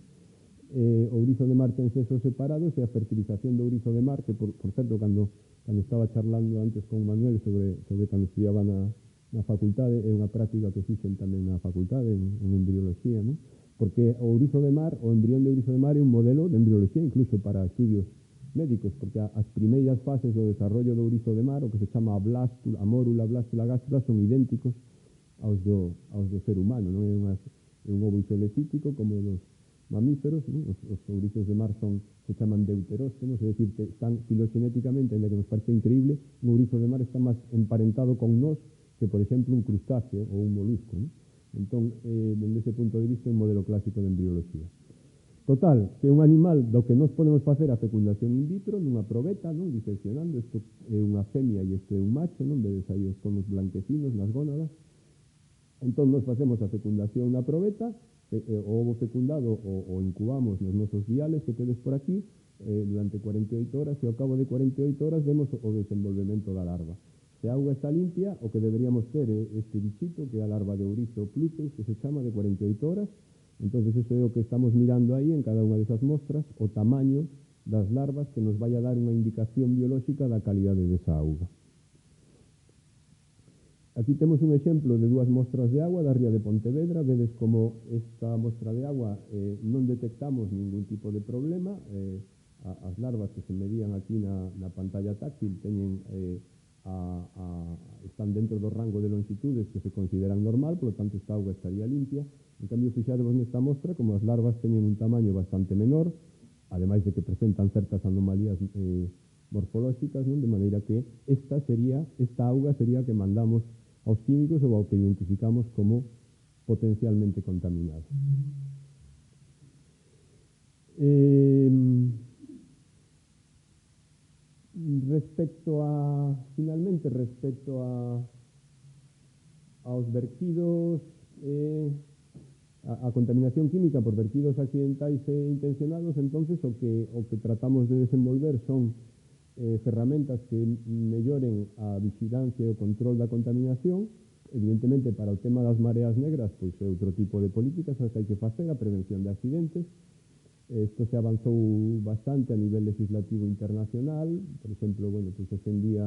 O ourizo de mar ten sexos separados e a fertilización do ourizo de mar, que por certo, cando estaba charlando antes con Manuel sobre cando estudiaba na facultade, é unha práctica que fixen tamén na facultade, en embrioloxía, non? Porque o ourizo de mar, o embrión de ourizo de mar é un modelo de embrioloxía incluso para estudios médicos, porque as primeiras fases do desarrollo do ourizo de mar, o que se chama a blástula, a mórula, blástula, gástula, son idénticos aos do ser humano, non? É un ovo isolecítico como dos mamíferos, non? Os ourizos de mar se chaman deuteróstomos, é dicir, que están filoxenéticamente, ainda que nos parece increíble, un ourizo de mar está máis emparentado con nós que, por exemplo, un crustáceo ou un molusco, non? Entón, dende ese punto de vista, é un modelo clásico de embrioloxía. Total, que un animal do que nos podemos facer a fecundación in vitro nunha probeta, non? Diseccionando, isto é unha femia e isto é un macho, non? Vedes aí os conos blanquecinos nas gónadas. Entón, nos facemos a fecundación na probeta, o ovo fecundado o incubamos nos nosos viales que tedes por aquí durante 48 horas e ao cabo de 48 horas vemos o desenvolvemento da larva. Se a auga está limpia, o que deberíamos ter é este bichito, que é a larva de ourizo Plutus, que se chama de 48 horas. Entonces, eso é o que estamos mirando aí en cada unha desas mostras, o tamaño das larvas que nos vai a dar unha indicación biolóxica da calidade desa auga. Aquí temos un exemplo de dúas mostras de agua da ría de Pontevedra. Vedes como esta mostra de agua non detectamos ningún tipo de problema. As larvas que se medían aquí na pantalla táctil teñen están dentro do rango de longitudes que se consideran normal, por lo tanto esta auga estaría limpia. En cambio, fixadevos nesta mostra, como as larvas teñen un tamaño bastante menor, ademais de que presentan certas anomalías morfolóxicas, non? De maneira que esta auga sería a que mandamos aos químicos ou ao que identificamos como potencialmente contaminado. Finalmente, respecto aos vertidos, a contaminación química por vertidos accidentais e intencionados, entonces o que tratamos de desenvolver son ferramentas que melloren a vigilancia e o control da contaminación. Evidentemente, para o tema das mareas negras, pois é outro tipo de políticas que hai que facer, a prevención de accidentes. Isto se avanzou bastante a nivel legislativo internacional. Por exemplo, bueno, pois hoxe en día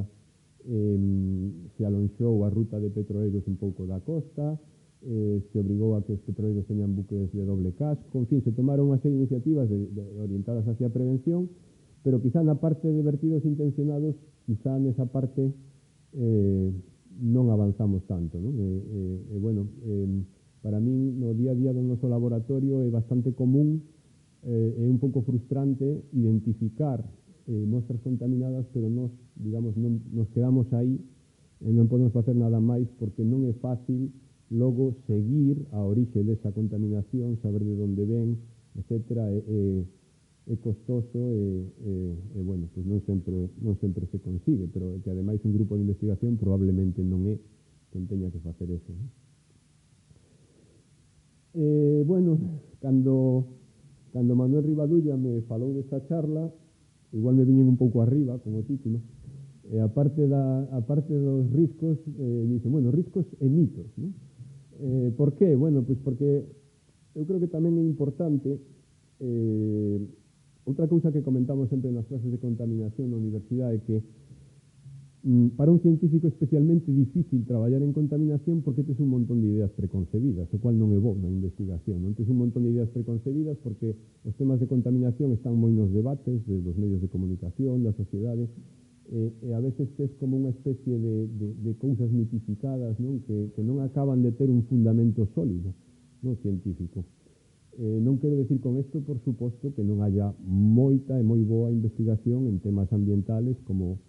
se alonxou a ruta de petroleiros un pouco da costa, se obrigou a que os petroleiros teñan buques de doble casco, en fin, se tomaron unha serie de iniciativas orientadas hacia a prevención, pero quizá na parte de vertidos intencionados, quizá nesa parte non avanzamos tanto, non? Bueno, para min, no día a día do noso laboratorio é bastante común, é un pouco frustrante identificar mostras contaminadas, pero nos quedamos aí e non podemos facer nada máis porque non é fácil logo seguir a orixe desa contaminación, saber de onde ven, etc. É costoso e bueno, pues non sempre se consigue, pero que ademais un grupo de investigación probablemente non é quen teña que facer eso, non? Bueno, cando Manuel Rivadulla me falou desta charla, igual me viñen un pouco arriba, como título, e a parte dos riscos, dicen, bueno, riscos e mitos, non? Por qué? Bueno, pois porque eu creo que tamén é importante outra cousa que comentamos sempre nas clases de contaminación na universidade é que para un científico é especialmente difícil traballar en contaminación porque tes un montón de ideas preconcebidas, o cual non é bo na investigación, non tes un montón de ideas preconcebidas porque os temas de contaminación están moi nos debates dos medios de comunicación, da sociedade, e a veces tes como unha especie de cousas mitificadas, non? Que non acaban de ter un fundamento sólido, non, científico. Non quero decir con isto, por suposto, que non haya moita e moi boa investigación en temas ambientales como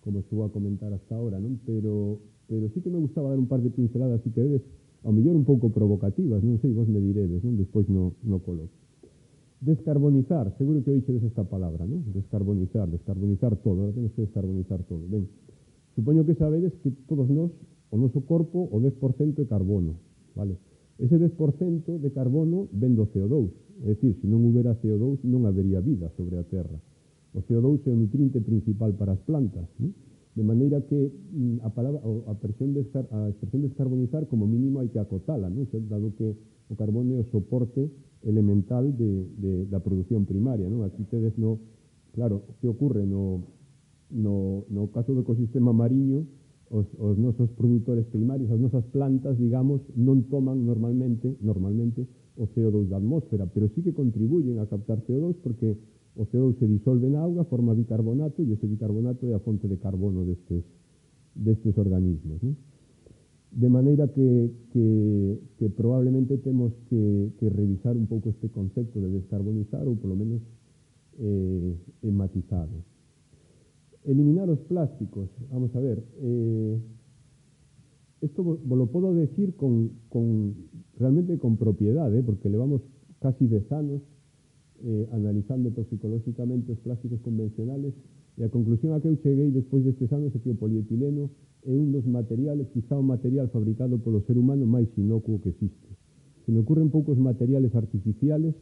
estou a comentar hasta ahora, non? Pero sí que me gustaba dar un par de pinceladas, si queredes, ao mellor un pouco provocativas, non sei, vos me diredes, non? Despois no coloco. Descarbonizar, seguro que oíxedes esta palabra, non? Descarbonizar todo, ahora temos que descarbonizar todo. Ben, supoño que sabedes que todos nós, o noso corpo, o 10% é carbono, vale? Ese 10% de carbono ven do CO2, é dicir, se non houbera CO2 non habería vida sobre a Terra. O CO2 é o nutriente principal para as plantas, non? De maneira que a expresión descarbonizar como mínimo hai que acotala, non? Dado que o carbono é o soporte elemental da produción primaria, non? Aquí tedes claro, que ocorre no caso do ecosistema mariño, os nosos produtores primarios, as nosas plantas, digamos, non toman normalmente o CO2 da atmósfera, pero sí que contribuyen a captar CO2 porque o CO2 se disolve na auga, forma bicarbonato, e ese bicarbonato é a fonte de carbono destes organismos, non? De maneira que probablemente temos que revisar un pouco este concepto de descarbonizar, ou polo menos matizado. Eliminar os plásticos, vamos a ver, isto vos lo podo decir realmente con propiedade, porque levamos casi 10 anos analizando toxicolóxicamente os plásticos convencionales, e a conclusión a que eu cheguei despois destes anos é que o polietileno é un dos materiales, quizá o material fabricado polo ser humano máis inocuo que existe. Se me ocurren poucos materiales artificiales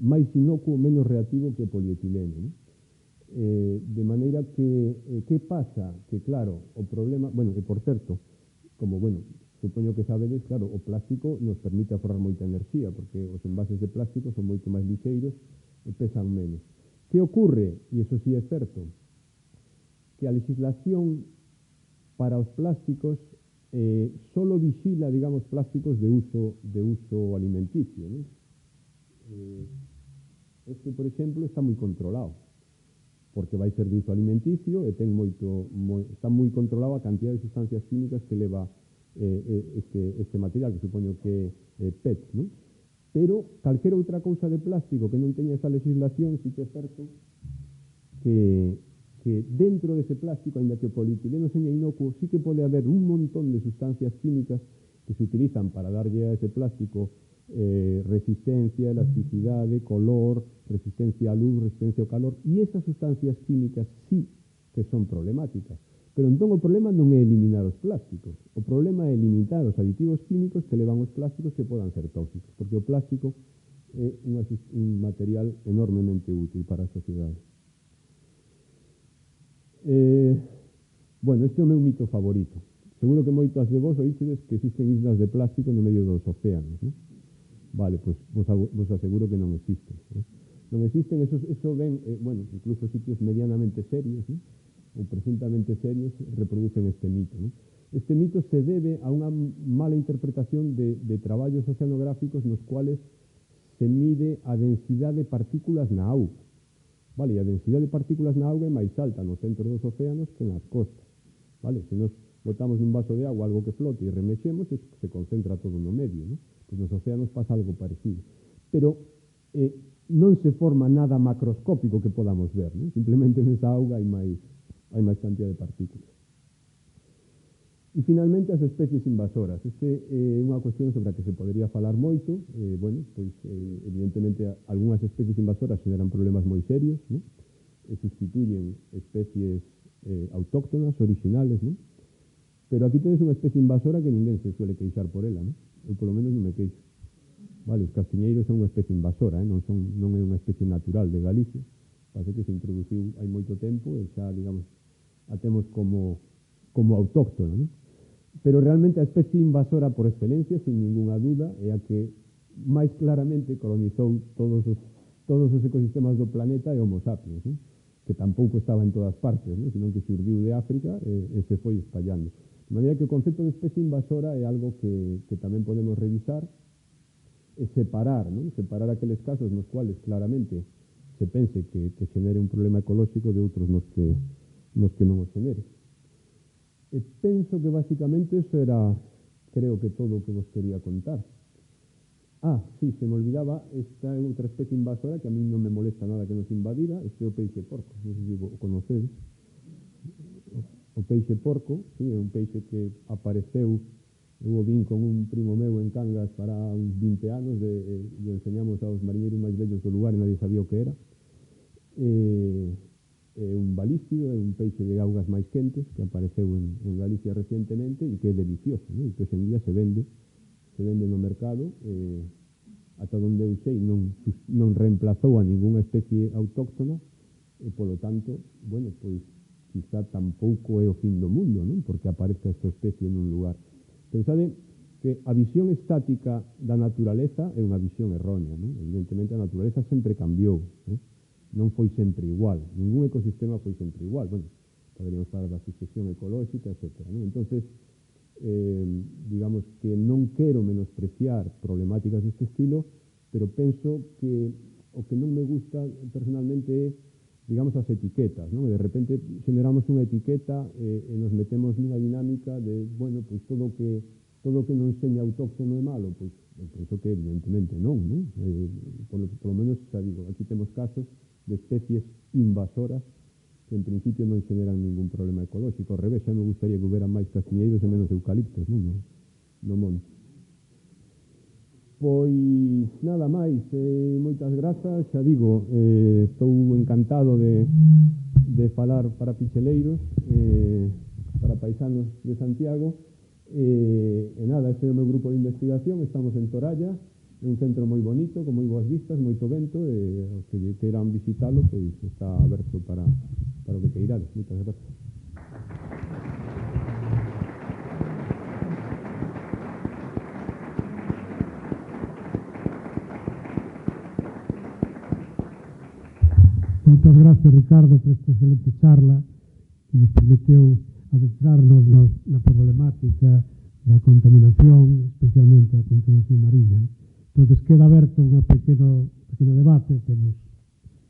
máis inocuo, menos reactivo que o polietileno, non? De maneira que pasa? Que claro, o problema, bueno, e por certo, como, bueno, supoño que sabedes, claro, o plástico nos permite aforrar moita enerxía, porque os envases de plástico son moito máis lixeiros e pesan menos. Que ocorre? E iso sí é certo, que a legislación para os plásticos solo vigila, digamos, plásticos de uso alimenticio, non? Este, por exemplo, está moi controlado, porque vai ser de uso alimenticio e está moi controlado a cantidad de sustancias químicas que leva este material, que supoño que é PET, non? Pero calquera outra cousa de plástico que non teña esa legislación, sí que é certo que dentro dese plástico, aínda que o polietileno seña inocuo, sí que pode haber un montón de sustancias químicas que se utilizan para darlle a ese plástico resistencia, elasticidade, color, resistencia á luz, resistencia ao calor, e esas sustancias químicas sí que son problemáticas. Pero entón o problema non é eliminar os plásticos, o problema é limitar os aditivos químicos que levan os plásticos que podan ser tóxicos, porque o plástico é un material enormemente útil para a sociedade. Bueno, este é o meu mito favorito. Seguro que moitas de vos oíxedes que existen islas de plástico no medio dos océanos, non? Vale, pois vos aseguro que non existen. Non existen, eso ven, bueno, incluso sitios medianamente serios, non? Ou presuntamente serios, reproducen este mito, non? Este mito se debe a unha mala interpretación de traballos oceanográficos nos cuales se mide a densidade de partículas na auga. Vale, e a densidade de partículas na auga é máis alta no centro dos océanos que nas costas. Vale, se nos botamos nun vaso de agua algo que flote e remexemos, se concentra todo no medio, non? Pois nos océanos pasa algo parecido. Pero non se forma nada macroscópico que podamos ver, non? Simplemente nesa auga hai máis cantidad de partículas. E finalmente as especies invasoras. Este é unha cuestión sobre a que se podería falar moito. Bueno, pois evidentemente algunhas especies invasoras generan problemas moi serios, ¿no? E sustituyen especies autóctonas, originales, ¿no? Pero aquí tedes unha especie invasora que ninguén se suele queixar por ela, ¿no? Eu polo menos non me queixo. Vale, os castiñeiros son unha especie invasora, non é unha especie natural de Galicia. Parece que se introduciu hai moito tempo e xa, digamos, a temos como autóctona, ¿no? Pero realmente a especie invasora por excelencia, sin ninguna duda, é a que máis claramente colonizou todos os ecosistemas do planeta e Homo sapiens, ¿no? Que tampouco estaba en todas partes, ¿no? Sino que xurdiu de África e se foi espallando. De maneira que o concepto de especie invasora é algo que tamén podemos revisar e separar, ¿no? Separar aqueles casos nos cuales claramente se pense que xenere un problema ecolóxico de outros nos que non o xenere. E penso que basicamente eso era, creo que todo o que vos quería contar. Sí, se me olvidaba, esta é outra especie invasora que a mí non me molesta nada que nos invadira, este é o peixe porco, non sei se o conocedes. O peixe porco, sí, é un peixe que apareceu, eu o vin con un primo meu en Cangas para uns 20 anos, e enseñamos aos mariñeiros máis vellos do lugar e nadie sabía o que era. É un balístido, é un peixe de augas máis quentes que apareceu en Galicia recientemente e que é delicioso, ¿no? E que hoxe en día se vende no mercado, ata onde eu sei non reemplazou a ningunha especie autóctona e polo tanto, bueno, pois quizá tampouco é o fin do mundo, non? Porque aparezca esta especie nun lugar. Pensade que a visión estática da naturaleza é unha visión errónea, non? Evidentemente a naturaleza sempre cambiou, non foi sempre igual, ningún ecosistema foi sempre igual. Bueno, poderíamos falar da sucesión ecolóxica, etc. ¿no? Entonces, digamos que non quero menospreciar problemáticas deste estilo, pero penso que o que non me gusta personalmente é, digamos, as etiquetas, ¿no? De repente generamos unha etiqueta e nos metemos nunha dinámica de, bueno, pois todo o que non seña autóctono é malo, pois eu penso que evidentemente non, ¿no? Por lo menos, xa digo, aquí temos casos de especies invasoras que en principio non xeneran ningún problema ecolóxico. Ao revés, xa me gustaría que houbera máis castiñeiros e menos eucaliptos, non? No monte. Pois nada máis, moitas grazas, xa digo, estou encantado de falar para picheleiros, para paisanos de Santiago, e nada, este é o meu grupo de investigación, estamos en Toralla, é un centro moi bonito, con moi boas vistas, moito vento, e os que queiran visitalo, pois está aberto para o que queirades. Moitas gracias. Moitas gracias, Ricardo, por esta excelente charla que nos permiteu adentrarnos na problemática da contaminación, especialmente a contaminación mariña, ¿no? Entonces queda aberto un pequeno debate, temos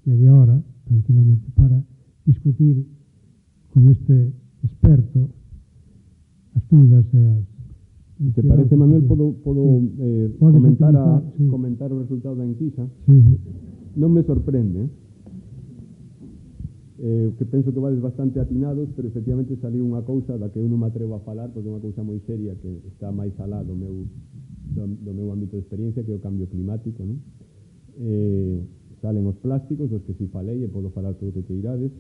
media hora tranquilamente para discutir con este experto as dudas e as... Se parece, Manuel, podo comentar comentar o resultado da enquisa. Sí. Non me sorprende, que penso que vades bastante atinados, pero efectivamente saliu unha cousa da que eu non me atrevo a falar, porque é unha cousa moi seria que está máis alá do meu ámbito de experiencia, que é o cambio climático, non? Salen os plásticos, dos que si falei, e podo falar todo o que queirades,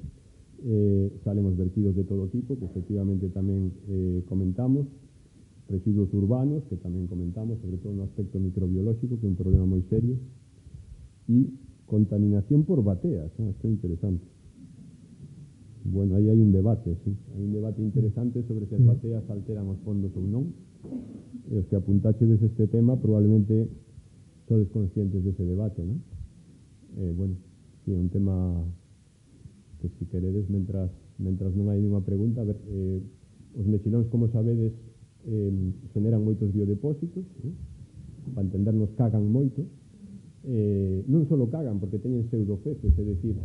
salen os vertidos de todo tipo, que efectivamente tamén comentamos, residuos urbanos, que tamén comentamos, sobre todo no aspecto microbiolóxico, que é un problema moi serio, e contaminación por bateas, isto é interesante. Bueno, aí hai un debate, sí. Hai un debate interesante sobre se as bateas alteran os fondos ou non. E os que apuntaxedes este tema probablemente sodes conscientes dese debate, non? Bueno, sí, é un tema que si queredes, mentras non hai ninguna pregunta, a ver, os mexilóns, como sabedes, generan moitos biodepósitos, para entendernos cagan moito, non só cagan, porque teñen pseudofeces, é dicir,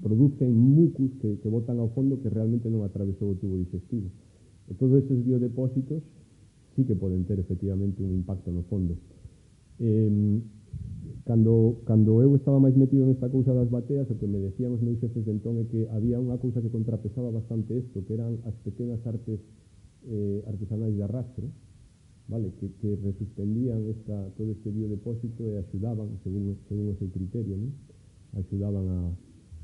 producen mucus que botan ao fondo que realmente non atravesou o tubo digestivo. E todos esos biodepósitos sí que poden ter efectivamente un impacto no fondo. Cando eu estaba máis metido nesta cousa das bateas, o que me decían os meus xefes de entón é que había unha cousa que contrapesaba bastante isto, que eran as pequenas artes artesanais de arrastre, vale, que resuspendían todo este biodepósito e axudaban, según o seu criterio, non? Axudaban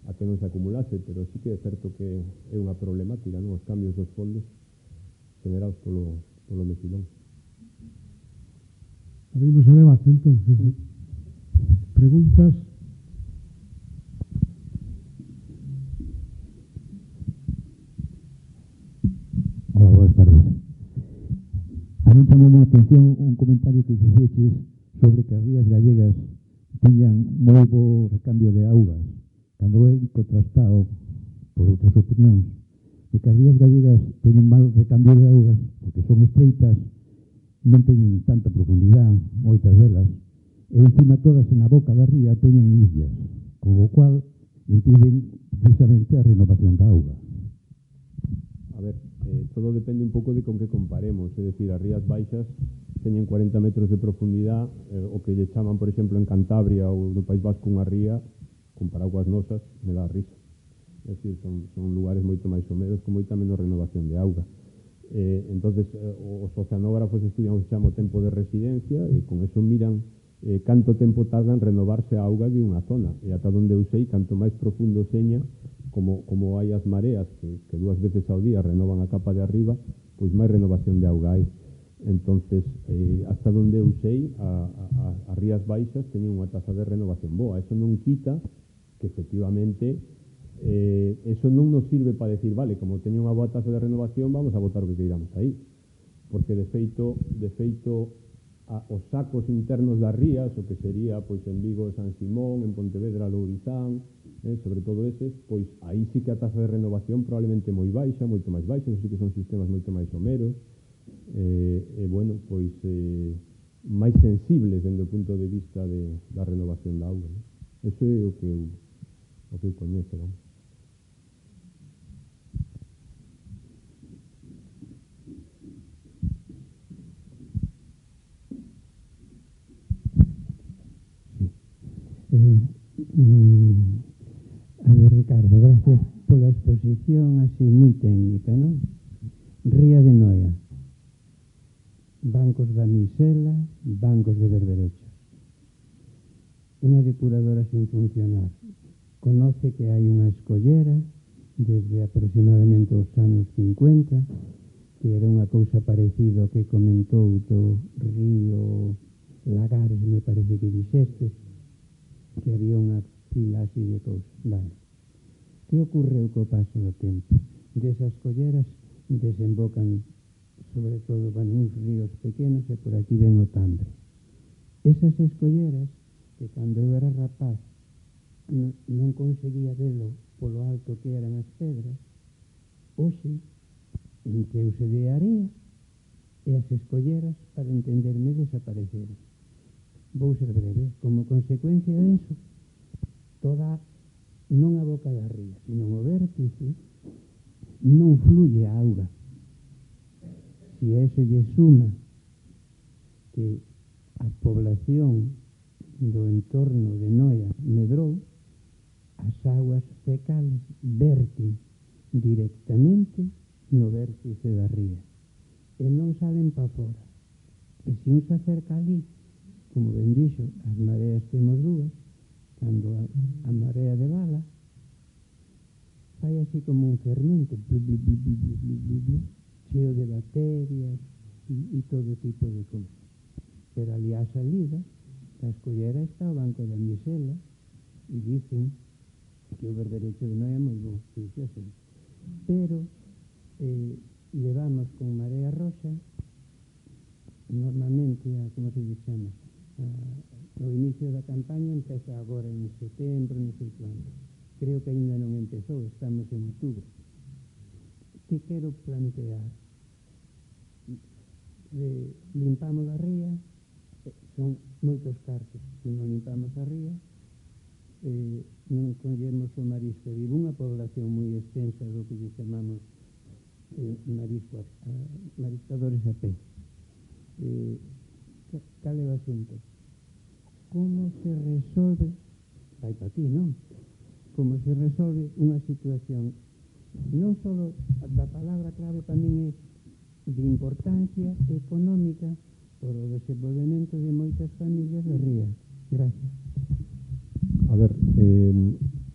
a que non se acumulase, pero sí que é certo que é unha problemática, non? Os cambios dos fondos generados polo mexilón. Abrimos o debate, entonces. Preguntas? Hola, boas tardes. A mí chamou a atención un comentario que fixeches sobre que as rías gallegas tiñan moi bo recambio de augas, cando é contrastado por outras opinións de que as rías gallegas teñen mal recambio de augas porque son estreitas, non teñen tanta profundidade, moitas delas, e encima todas na boca da ría teñen illas, con o cual impiden precisamente a renovación da auga. A ver, todo depende un pouco de con que comparemos, é dicir, as rías baixas teñen 40 metros de profundidade, o que lle chaman, por exemplo, en Cantabria ou no País Vasco unha ría, comparado coas nosas, me dá risa. É dicir, son lugares moito máis someros, con moita menos renovación de auga. Entonces, os oceanógrafos estudian o que chama o tempo de residencia, e con eso miran canto tempo tarda en renovarse a auga de unha zona, e ata onde eu sei, canto máis profundo seña, como hai as mareas que 2 veces ao día renovan a capa de arriba, pois máis renovación de auga hai. Entonces, hasta onde eu sei, as rías baixas teñen unha taxa de renovación boa. Eso non quita que, efectivamente, eso non nos sirve para decir, vale, como teño unha boa taxa de renovación, vamos a botar o que queiramos aí. Porque, de feito, os sacos internos das rías, o que sería, pois, en Vigo, San Simón, en Pontevedra, Lourizán, sobre todo eses, pois, aí sí que a taxa de renovación probablemente moi baixa, moito máis baixa, eso sí que son sistemas moito máis someros, bueno, pois, máis sensibles dende o punto de vista da renovación da auga, non? Eso é o que eu coñezo, non? A ver, Ricardo, gracias pola exposición así moi técnica, non? Ría de Noia, bancos da Misela, bancos de berberechos. Unha depuradora sin funcionar. Conoce que hai unha escollera desde aproximadamente os anos 50, que era unha cousa parecida ao que comentou do río Lagares, me parece que dixestes, que había unha fila así de cousas. Vale. Que ocorreu co paso do tempo? Desas colleras desembocan, sobre todo, van uns ríos pequenos e por aquí ven o Tambre. Esas escolleras, que cando eu era rapaz non conseguía velo polo alto que eran as pedras, hoxe encheuse de area e as escolleras, para entenderme, desapareceron. Vou ser breve. Como consecuencia disso, toda, non a boca da ría, sino o vértice, non fluye a auga. Si a eso lle suma que a población do entorno de Noia medrou, as aguas fecales verten directamente no vértice da ría e non salen para fora. E se un se acerca ali, como ben dixo, as mareas temos dúas, cando a marea de bala fai así como un fermento cheo de bacterias e todo tipo de cousas. Pero ali á salida da escollera está o banco da Misela e dicen que o berberecho de Noia é moi bon, pero levamos con marea roxa normalmente, como se chama, o inicio da campaña empeza agora en setembro, non sei quando. Creo que ainda non empezou, estamos en outubro. Que quero plantear? Limpamos a ría, son moitos cartos. Se non limpamos a ría, non collemos o marisco vivo, unha población moi extensa do que lle chamamos mariscadores a pé. Cal é o asunto? Como se resolve, vai para ti, non? Como se resolve unha situación, non só da palabra clave para min é de importancia económica por o desenvolvemento de moitas familias de rías. Gracias. A ver,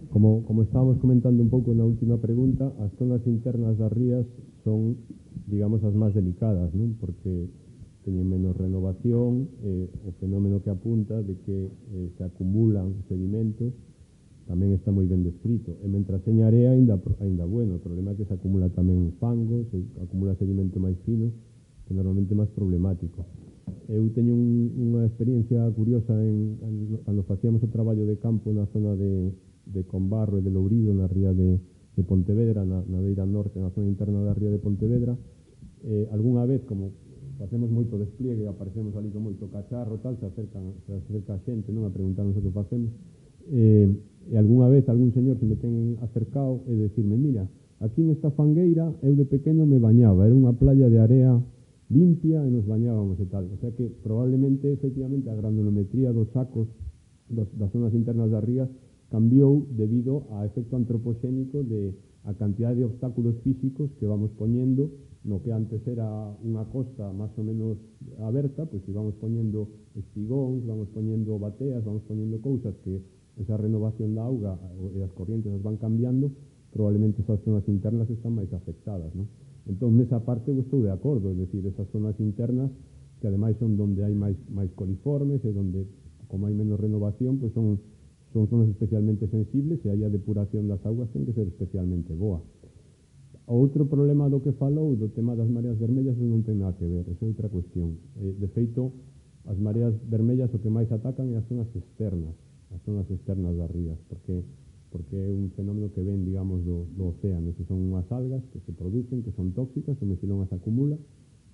como estábamos comentando un pouco na última pregunta, as zonas internas das rías son, digamos, as máis delicadas, non? Porque teñen menos renovación, o fenómeno que apunta de que se acumulan sedimentos tamén está moi ben descrito. E mentras teña area, ainda bueno. O problema é que se acumula tamén fango, se acumula sedimento máis fino, que normalmente é máis problemático. Eu teño unha experiencia curiosa cando facíamos o traballo de campo na zona de Combarro e de Lourido, na ría de Pontevedra, na beira norte, na zona interna da ría de Pontevedra. Algúnha vez, como facemos moito despliegue, aparecemos ali con moito cacharro, tal, se acerca a xente, non, a preguntarnos o que facemos, e algunha vez algún señor se me ten acercado e decirme, mira, aquí nesta fangueira eu de pequeno me bañaba, era unha playa de area limpia e nos bañábamos e tal. O sea que probablemente, efectivamente, a granulometría dos sacos das zonas internas das rías cambiou debido a efecto antropoxénico de a cantidad de obstáculos físicos que vamos poñendo no que antes era unha costa máis ou menos aberta, pois si vamos poñendo espigóns, vamos poñendo bateas, vamos poñendo cousas que esa renovación da auga e as corrientes as van cambiando, probablemente esas zonas internas están máis afectadas, non? Entón, nesa parte eu estou de acordo, é dicir, esas zonas internas que ademais son donde hai máis coliformes e donde, como hai menos renovación, pois son zonas especialmente sensibles e aí a depuración das augas ten que ser especialmente boa. O outro problema do que falou, do tema das mareas vermellas, non ten nada que ver, esa é outra cuestión. De feito, as mareas vermellas o que máis atacan é as zonas externas das rías, porque é un fenómeno que ven, digamos, do océano, que son unhas algas que se producen, que son tóxicas, o mecilón as acumula,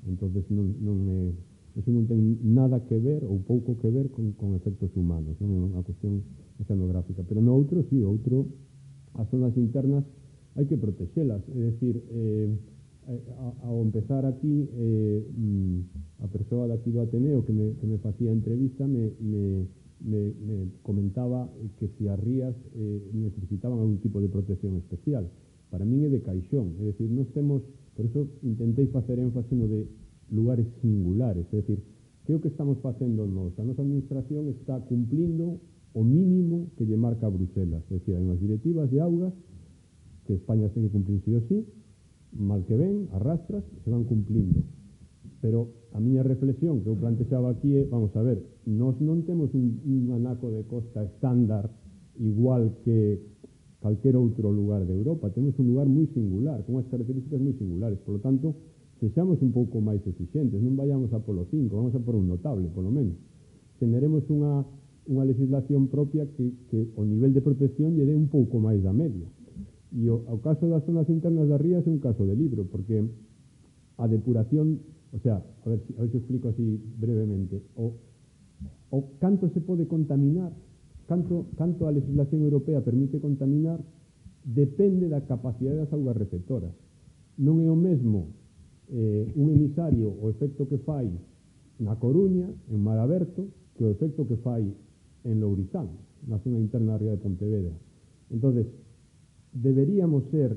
entonces eso non ten nada que ver, ou pouco que ver, con efectos humanos, non é unha cuestión oceanográfica. Pero no outro, sí, as zonas internas hai que protexelas, é dicir, ao empezar aquí, a persoa daqui do Ateneo que me facía entrevista me comentaba que si as rías necesitaban algún tipo de protección especial. Para min é de caixón, é dicir, nós temos, por eso intentei facer énfase no de lugares singulares, é dicir, que é o que estamos facendo nós? A nosa administración está cumplindo o mínimo que lle marca Bruselas, é dicir, hai unhas directivas de augas que España ten que cumplir sí o sí, mal que ven, arrastras, se van cumplindo. Pero a miña reflexión que eu plantexaba aquí é, vamos a ver, nós non temos un anaco de costa estándar igual que calquer outro lugar de Europa, temos un lugar moi singular, con unhas características moi singulares, polo tanto, sexamos un pouco máis exixentes, non vayamos a polo 5, vamos a por un notable, polo menos. Generemos unha legislación propia que o nivel de protección lle dé un pouco máis da media. E o caso das zonas internas das rías é un caso de libro, porque a depuración, o sea, a ver se explico así brevemente, o canto se pode contaminar, canto a legislación europea permite contaminar, depende da capacidade das augas receptoras. Non é o mesmo un emisario o efecto que fai na Coruña, en mar aberto, que o efecto que fai en Lourizán, na zona interna da ría de Pontevedra. Entonces, deberíamos ter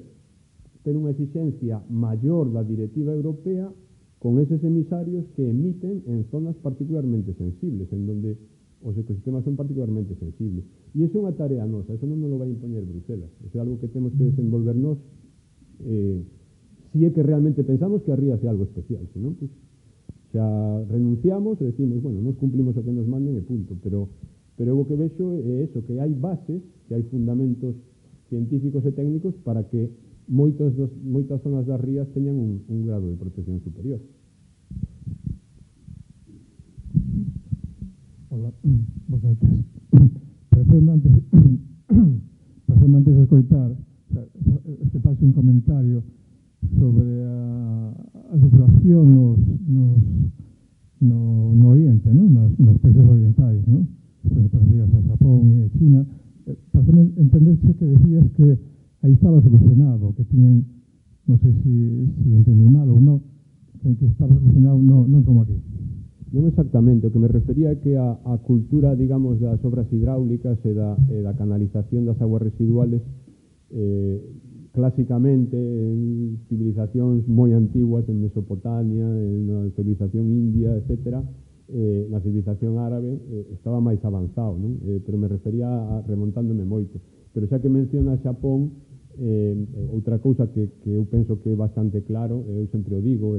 unha exigencia maior da directiva europea con eses emisarios que emiten en zonas particularmente sensibles, en donde os ecosistemas son particularmente sensibles. E iso é unha tarea nosa, eso non nos lo vai impoñer Bruselas, eso é algo que temos que desenvolvernos si é que realmente pensamos que a ría é algo especial, senón, pues, xa renunciamos e decimos, bueno, nos cumplimos o que nos manden e punto, pero o que vexo é eso, que hai bases, que hai fundamentos científicos e técnicos para que moitas zonas das rías teñan un grado de protección superior. Hola, boas noites. Pareceme antes escoitar este fase un comentario sobre a depuración no Oriente, ¿no? Nos países orientais, ¿no? Te refías a Japón e a China. Pareceme entenderse que decías que aí estaba solucionado, que tiñan, non sei se entendí mal ou non, que estaba solucionado non como aquí. Non exactamente, o que me refería é que a cultura, digamos, das obras hidráulicas e da canalización das aguas residuales clásicamente en civilizacións moi antiguas en Mesopotamia, na civilización india, etc., na civilización árabe estaba máis avanzado, non? Pero me refería remontándome moito. Pero xa que menciona Xapón, outra cousa que eu penso que é bastante claro, eu sempre o digo,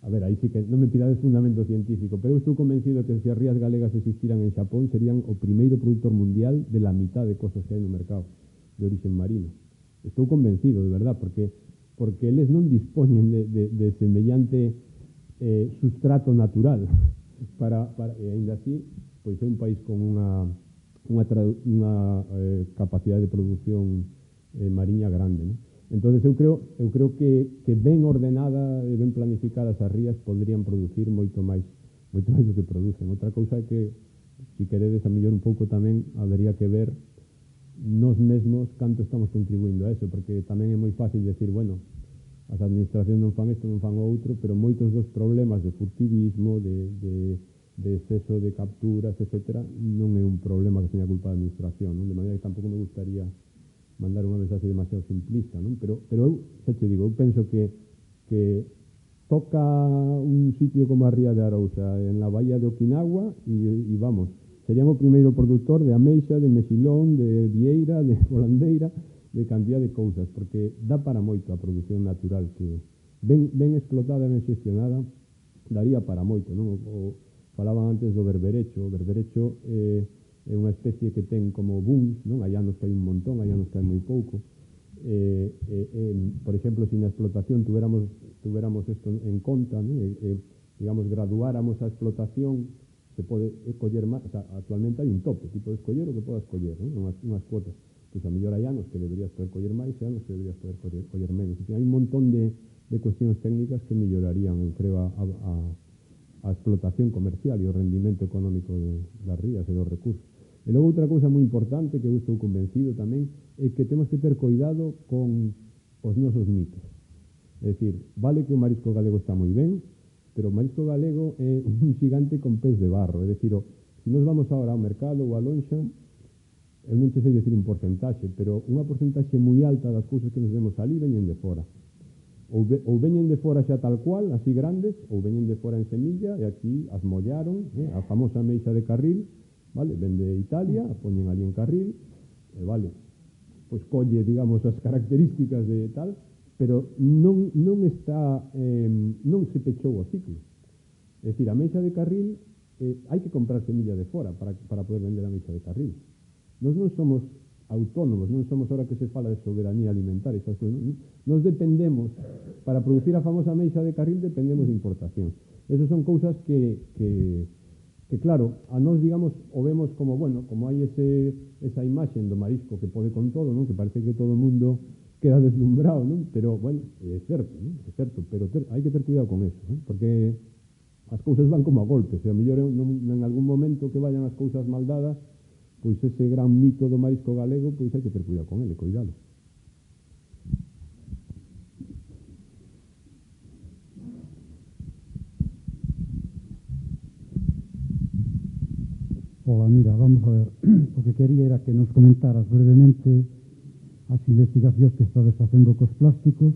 a ver, aí sí que non me pidades fundamento científico, pero eu estou convencido que se as rías galegas existiran en Xapón serían o primeiro produtor mundial de la mitad de cosas que hai no mercado de orixen marino. Estou convencido, de verdad, porque eles non dispoñen de semellante sustrato natural e ainda así, pois é un país con unha capacidade de produción mariña grande, non? Entonces eu creo que ben ordenada e ben planificadas as rías poderían producir moito máis do que producen. Outra cousa é que, se queredes, a mellor un pouco tamén habería que ver nos mesmos canto estamos contribuindo a eso, porque tamén é moi fácil decir, bueno, as administracións non fan isto, non fan o outro, pero moitos dos problemas de furtivismo, de exceso de capturas, etc., non é un problema que seña culpa da administración, non? De maneira que tampouco me gustaría mandar unha mensaxe demasiado simplista, non? Pero eu, xa te digo, eu penso que toca un sitio como a Ría de Arousa en la bahía de Okinawa e vamos, serían o primeiro produtor de ameixa, de mexilón, de vieira, de volandeira, de cantidad de cousas, porque dá para moito a produción natural, que ben explotada e ben xestionada, daría para moito, non? Falaban antes do berberecho. O berberecho é unha especie que ten como booms, non? Hai anos que hai un montón, hai anos que hai moi pouco. Por exemplo, se na explotación tuveramos isto en conta, non? Digamos, graduáramos a explotación, se pode coller máis, o sea, actualmente hai un tope, ti podes coller o que podas coller, non? Unhas cuotas. Pois a mellor hai anos que deberías poder coller máis e anos que deberías poder coller menos. E hai un montón de cuestións técnicas que mellorarían, eu creo, a explotación comercial e o rendimento económico das rías e dos recursos. E logo outra cousa moi importante que eu estou convencido tamén é que temos que ter cuidado con os nosos mitos. É dicir, vale que o marisco galego está moi ben, pero o marisco galego é un xigante con pés de barro. É dicir, se nos vamos agora ao mercado ou á lonxa, eu non te sei decir un porcentaxe, pero unha porcentaxe moi alta das cousas que nos vemos ali veñen de fora. Ou veñen de fora xa tal cual, así grandes, ou veñen de fora en semilla, e aquí as mollaron, a famosa meixa de Carril, vale, ven de Italia, a poñen ali en Carril, e vale, pois colle, digamos, as características de tal, pero non está, non se pechou o ciclo. É dicir, a meixa de Carril, hai que comprar semilla de fora para poder vender a meixa de Carril. Nós non somos autónomos, non somos, ahora que se fala de soberanía alimentaria, nos dependemos, para producir a famosa meixa de Carril dependemos de importación. Esas son cousas que claro, a nós, digamos, o vemos como, bueno, como hai esa imaxe do marisco que pode con todo, non? Que parece que todo o mundo queda deslumbrado, non? Pero, bueno, é certo, non? É certo, pero hai que ter cuidado con eso, non? Porque as cousas van como a golpes, e a mellor en algún momento que vayan as cousas mal dadas, pois ese gran mito do marisco galego, pois hai que ter cuidado con ele, cuidado. Hola, mira, vamos a ver. O que quería era que nos comentaras brevemente as investigacións que estades facendo cos plásticos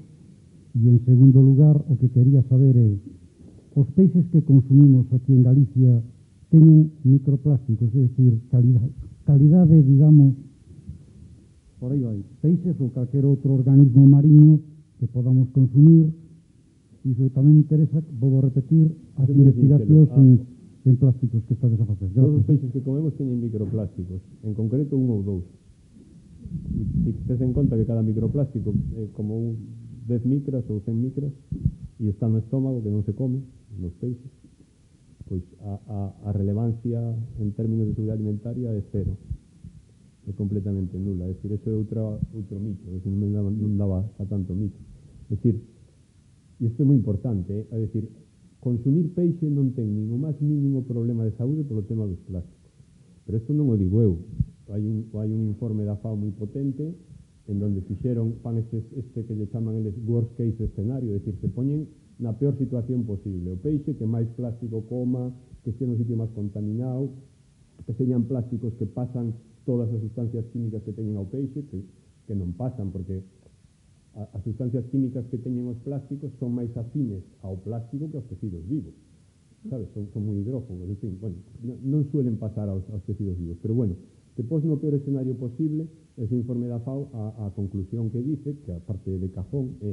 e, en segundo lugar, o que quería saber é os peixes que consumimos aquí en Galicia teñen microplásticos, é dicir, calidade, digamos, por aí vai, peixes ou calquer outro organismo mariño que podamos consumir. Iso tamén me interesa, vou repetir, as investigacións en plásticos que estades a facer. Todos os peixes que comemos teñen microplásticos, en concreto un ou dous. Se tes en conta que cada microplástico é como 10 micras ou 100 micras e está no estómago, que non se come, nos peixes, pois a relevancia en términos de seguridade alimentaria é cero, é completamente nula. É dicir, eso é outro mito, é dicir, non daba a tanto mito. É dicir, e isto é moi importante, é dicir, consumir peixe non ten nin o máis mínimo problema de saúde polo tema dos plásticos. Pero isto non o digo eu. Hai un informe da FAO moi potente en donde fan este que lle chaman eles worst case escenario, é dicir, se poñen na peor situación posible. O peixe que máis plástico coma, que este no sitio máis contaminado, que señan plásticos que pasan todas as sustancias químicas que teñen ao peixe, que non pasan, porque as sustancias químicas que teñen os plásticos son máis afines ao plástico que aos tecidos vivos, sabes? Son moi hidrófobos, en fin, bueno, non suelen pasar aos tecidos vivos, pero bueno, depois no peor escenario posible, ese informe da FAO, a conclusión que dice, que a parte de cajón, é: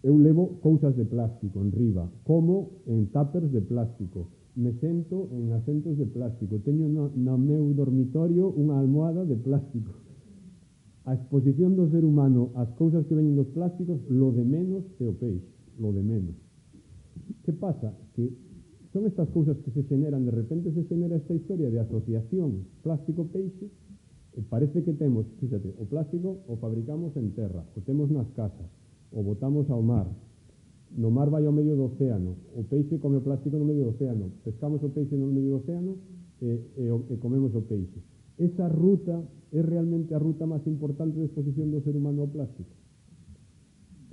eu levo cousas de plástico en riba, como en tuppers de plástico, me sento en asentos de plástico, teño no meu dormitorio unha almohada de plástico. A exposición do ser humano ás cousas que veñen dos plásticos, lo de menos é o peixe, lo de menos. Que pasa? Que son estas cousas que se xeneran, de repente se xenera esta historia de asociación plástico-peixe, e parece que temos, fíjate, o plástico o fabricamos en terra, o temos nas casas, o botamos ao mar, no mar vai ao medio do océano, o peixe come o plástico no medio do océano, pescamos o peixe no medio do océano e comemos o peixe. Esa ruta é realmente a ruta máis importante de exposición do ser humano ao plástico?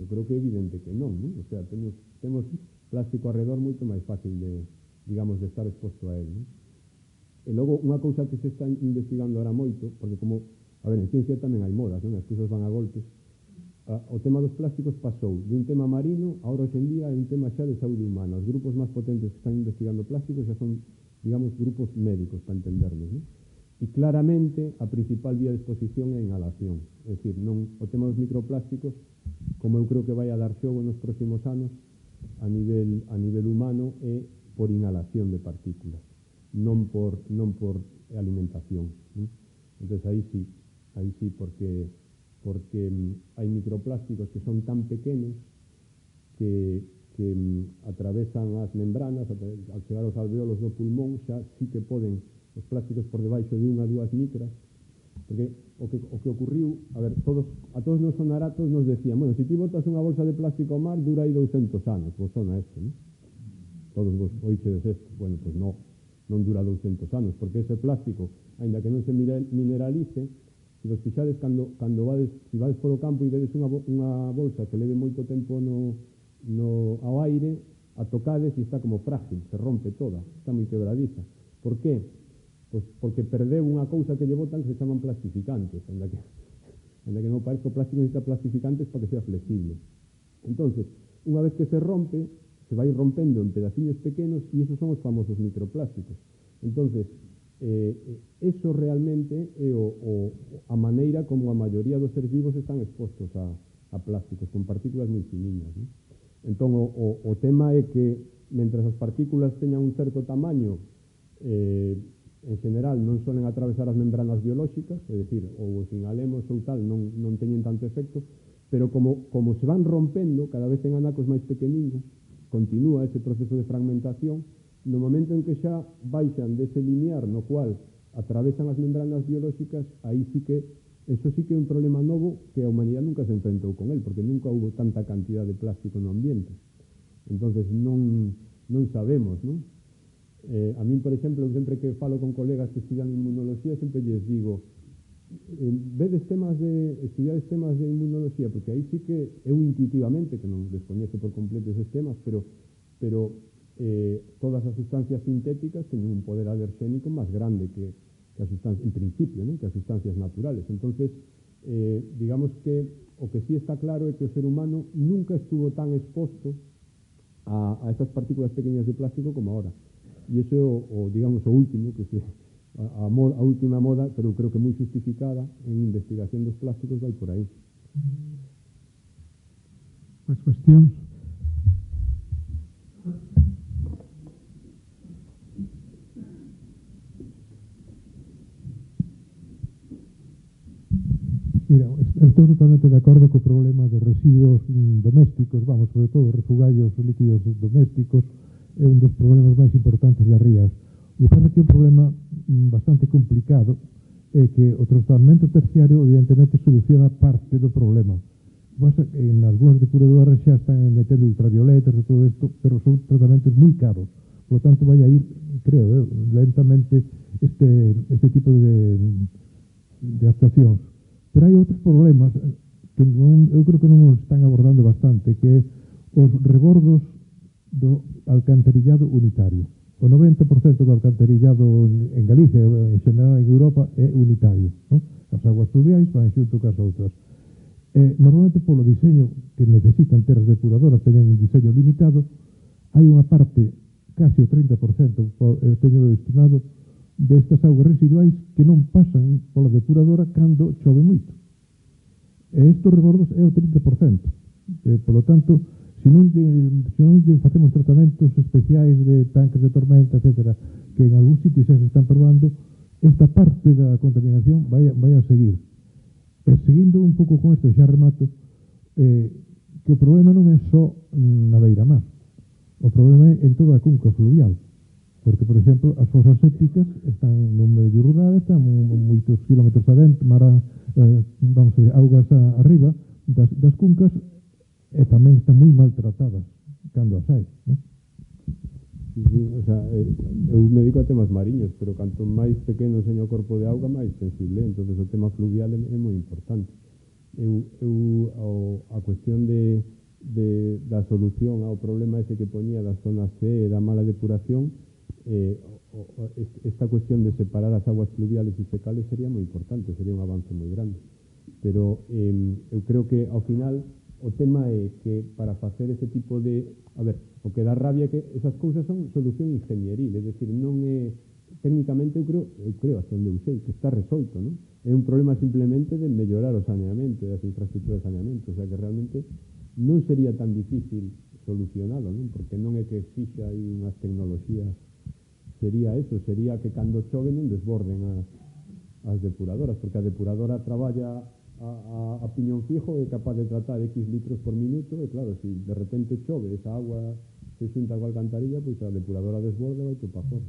Eu creo que é evidente que non, non? O sea, temos plástico alrededor moito máis fácil de, digamos, de estar exposto a él, non? E logo, unha cousa que se está investigando ahora moito, porque como, a ver, en ciencia tamén hai modas, non? As cousas van a golpes. O tema dos plásticos pasou de un tema marino, ahora hoxe en día é un tema xa de saúde humana. Os grupos máis potentes que están investigando plásticos xa son, digamos, grupos médicos, para entendernos, non? E claramente a principal vía de exposición é a inhalación. É dicir, non, o tema dos microplásticos, como eu creo que vai a dar xogo nos próximos anos, a nivel humano, é por inhalación de partículas, non por alimentación, non? Entón, aí sí, porque hai microplásticos que son tan pequenos que atravesan as membranas, al chegar aos alveolos do pulmón, xa sí que poden os plásticos por debaixo de 1 a 2 micras, porque o que ocurriu, a ver, a todos nos sonará, todos nos decían, bueno, se ti botas unha bolsa de plástico ao mar, dura aí 200 anos, vos sona isto, non? Todos vos oíxedes isto. Bueno, pois non dura 200 anos, porque ese plástico, aínda que non se mineralice, se vos fixades, cando vades por o campo e vedes unha bolsa que leve moito tempo ao aire, a tocades e está como frágil, se rompe toda, está moi quebradiza. Por qué? Pois porque perdeu unha cousa que lle botan que se chaman plastificantes, ainda que non parezca, o plástico necesita plastificantes para que sea flexible. Entonces, unha vez que se rompe, se vai rompendo en pedaciños pequenos e esos son os famosos microplásticos. Entonces, eso realmente é a maneira como a maioría dos seres vivos están expostos a plásticos, con partículas moi finiñas, non? Entón, o tema é que, mentras as partículas teñan un certo tamaño, en general non solen atravesar as membranas biolóxicas, é dicir, ou os inhalemos ou tal, non teñen tanto efecto, pero como se van rompendo, cada vez en anacos máis pequeniños, continúa ese proceso de fragmentación, no momento en que xa baixan dese linear no cual atravesan as membranas biolóxicas, aí sí que, eso sí que é un problema novo que a humanidade nunca se enfrentou con él, porque nunca hubo tanta cantidad de plástico no ambiente. Entonces non sabemos, non? A min, por exemplo, sempre que falo con colegas que estudian inmunoloxía, sempre lles digo, estudiades temas de inmunoloxía, porque aí sí que eu intuitivamente, que non descoñezo por completo esos temas, pero todas as sustancias sintéticas teñen un poder alerxénico máis grande que as sustancias, en principio, ¿no?, que as sustancias naturales. Entonces, digamos que o que sí está claro é que o ser humano nunca estuvo tan exposto a estas partículas pequeñas de plástico como ahora. E iso é digamos, o último, que a última moda, pero creo que moi justificada en investigación dos plásticos, vai por aí. Máis cuestións? Mira, estou totalmente de acordo co problema dos residuos domésticos, vamos, sobre todo refugallos líquidos domésticos, é un dos problemas máis importantes das rías. O que pasa é que é un problema bastante complicado, é que o tratamento terciario evidentemente soluciona parte do problema. O que pasa é que en algúnas depuradoras xa están metendo ultravioletas e todo isto, pero son tratamentos moi caros. Por lo tanto, vai a ir, creo, lentamente este tipo de actuacións. Pero hai outros problemas que eu creo que non os están abordando bastante, que é os rebordos do alcantarillado unitario. O 90% do alcantarillado en Galicia, en general en Europa, é unitario, non? As aguas pluviais van xunto cas outras. Normalmente polo diseño que necesitan ter as depuradoras, teñen un diseño limitado, hai unha parte, casi o 30%, teño estimado, destas augas residuais que non pasan pola depuradora cando chove moito. E estes rebordos é o 30%. Polo tanto, se non lle facemos tratamentos especiais de tanques de tormenta, etc., que en algún sitio xa se están probando, esta parte da contaminación vai a seguir. E seguindo un pouco con isto, xa remato, que o problema non é só na beira-mar. O problema é en toda a cunca fluvial. Porque, por exemplo, as fosas sépticas están no medio rural, están moitos kilómetros adentro, vamos a ver, augas arriba das cuncas, e tamén están moi maltratadas cando as hai, non? Sí, o sea, eu me dedico a temas mariños, pero canto máis pequeno seña o corpo de auga, máis sensible, entonces o tema fluvial é moi importante. A cuestión da solución ao problema ese que poñía das zonas C e da mala depuración, esta cuestión de separar as aguas fluviales e fecales sería moi importante, sería un avance moi grande. Pero eu creo que ao final o tema é que para facer ese tipo de... A ver, o que dá rabia é que esas cousas son solución ingenieril, é dicir, non é... Técnicamente eu creo hasta onde eu sei, que está resolto, non? É un problema simplemente de mellorar o saneamento e as infraestructuras de saneamento, o sea que realmente non sería tan difícil solucionalo, non? Porque non é que exixa aí unhas tecnoloxías, sería eso, sería que cando chove non desborden as depuradoras, porque a depuradora traballa a piñón fijo, é capaz de tratar X litros por minuto, e claro, se de repente chove, esa agua se xunta coa alcantarilla, pois a depuradora desborda e vai to pa fora.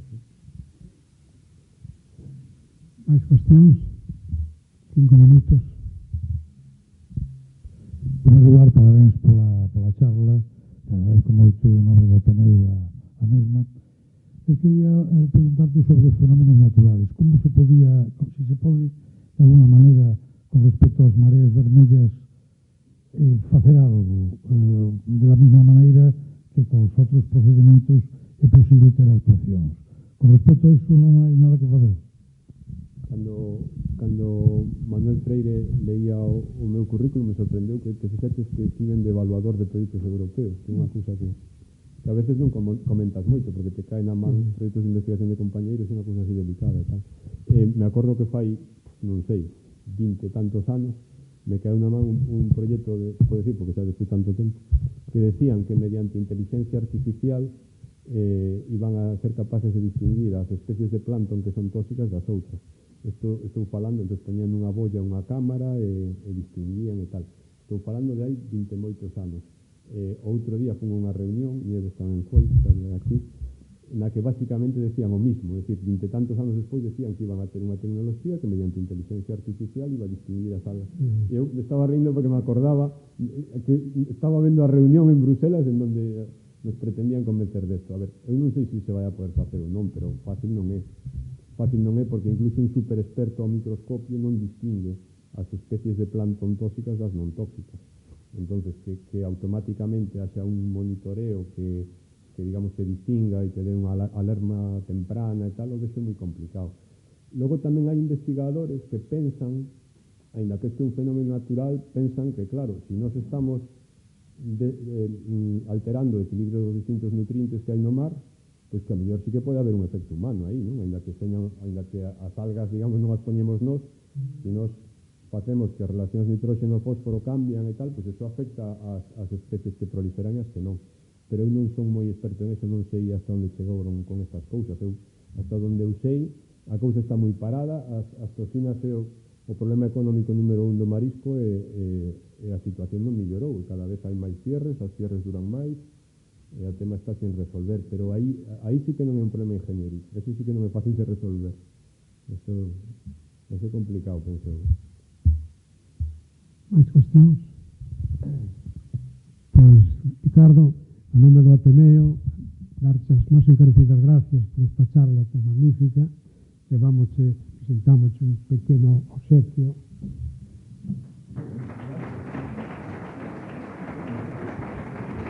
Máis cuestións? 5 minutos. En primeiro lugar, parabéns pola charla, te agradezco moito en nome do Ateneo a mesma. Eu quería preguntarte sobre os fenómenos naturales. Como se pode, de alguna maneira, con respecto ás mareas vermellas, facer algo de la mesma maneira que con os outros procedimentos é posible ter actuacións. Con respecto a iso non hai nada que facer. Cando Manuel Freire leía o meu currículum, me sorprendeu que fixaches que estiven de evaluador de proxectos europeos, que é unha cousa que a veces non comentas moito, porque te caen a man proxectos de investigación de compañeiros, é unha cousa así delicada e tal. Me acordo que fai, non sei, 20 tantos anos, me caeu na man un proxecto, pode decir, porque xa despois tanto tempo, que decían que mediante inteligencia artificial iban a ser capaces de distinguir as especies de plancton que son tóxicas das outras. Estou falando, entón poñían unha bolla unha cámara e distinguían e tal. Estou falando de hai 20 moitos anos. Outro día fun a unha reunión, Nieves tamén foi, aquí, na que basicamente decían o mismo, é dicir, 20 tantos anos despois decían que iban a ter unha tecnoloxía que mediante inteligencia artificial iba a distinguir as algas. E eu estaba rindo porque me acordaba que estaba vendo a reunión en Bruselas en donde nos pretendían convencer desto. A ver, eu non sei se vai a poder facer ou non, pero fácil non é. Fácil non é porque incluso un super experto ao microscopio non distingue as especies de plancton tóxicas das non tóxicas. Entonces, que automáticamente haxa un monitoreo que digamos, te distinga e te dé unha alarma temprana e tal, o vexo moi complicado. Logo tamén hai investigadores que pensan, aínda que este é un fenómeno natural, pensan que, claro, se nós estamos alterando o equilibrio dos distintos nutrientes que hai no mar, pois que a mellor sí que pode haber un efecto humano aí, non? Aínda que as algas, digamos, non as poñemos nós, se nós facemos que as relacións nitróxeno-fósforo cambian e tal, pois eso afecta as especies que proliferan e as que non. Pero eu non son moi experto en eso, non sei hasta onde chegaron con estas cousas. Hasta onde eu sei, a cousa está moi parada, as toxinas é o problema económico número 1 do marisco e a situación non mellorou, e cada vez hai máis cierres, as cierres duran máis, e o tema está sin resolver, pero aí sí que non é un problema ingenieril, eso sí que non é fácil de resolver. Eso é complicado, penso eu. Máis cuestións? Pois, Ricardo, a nome do Ateneo, darche as máis encarecidas gracias por esta charla tan magnífica, e presentamos un pequeno obsequio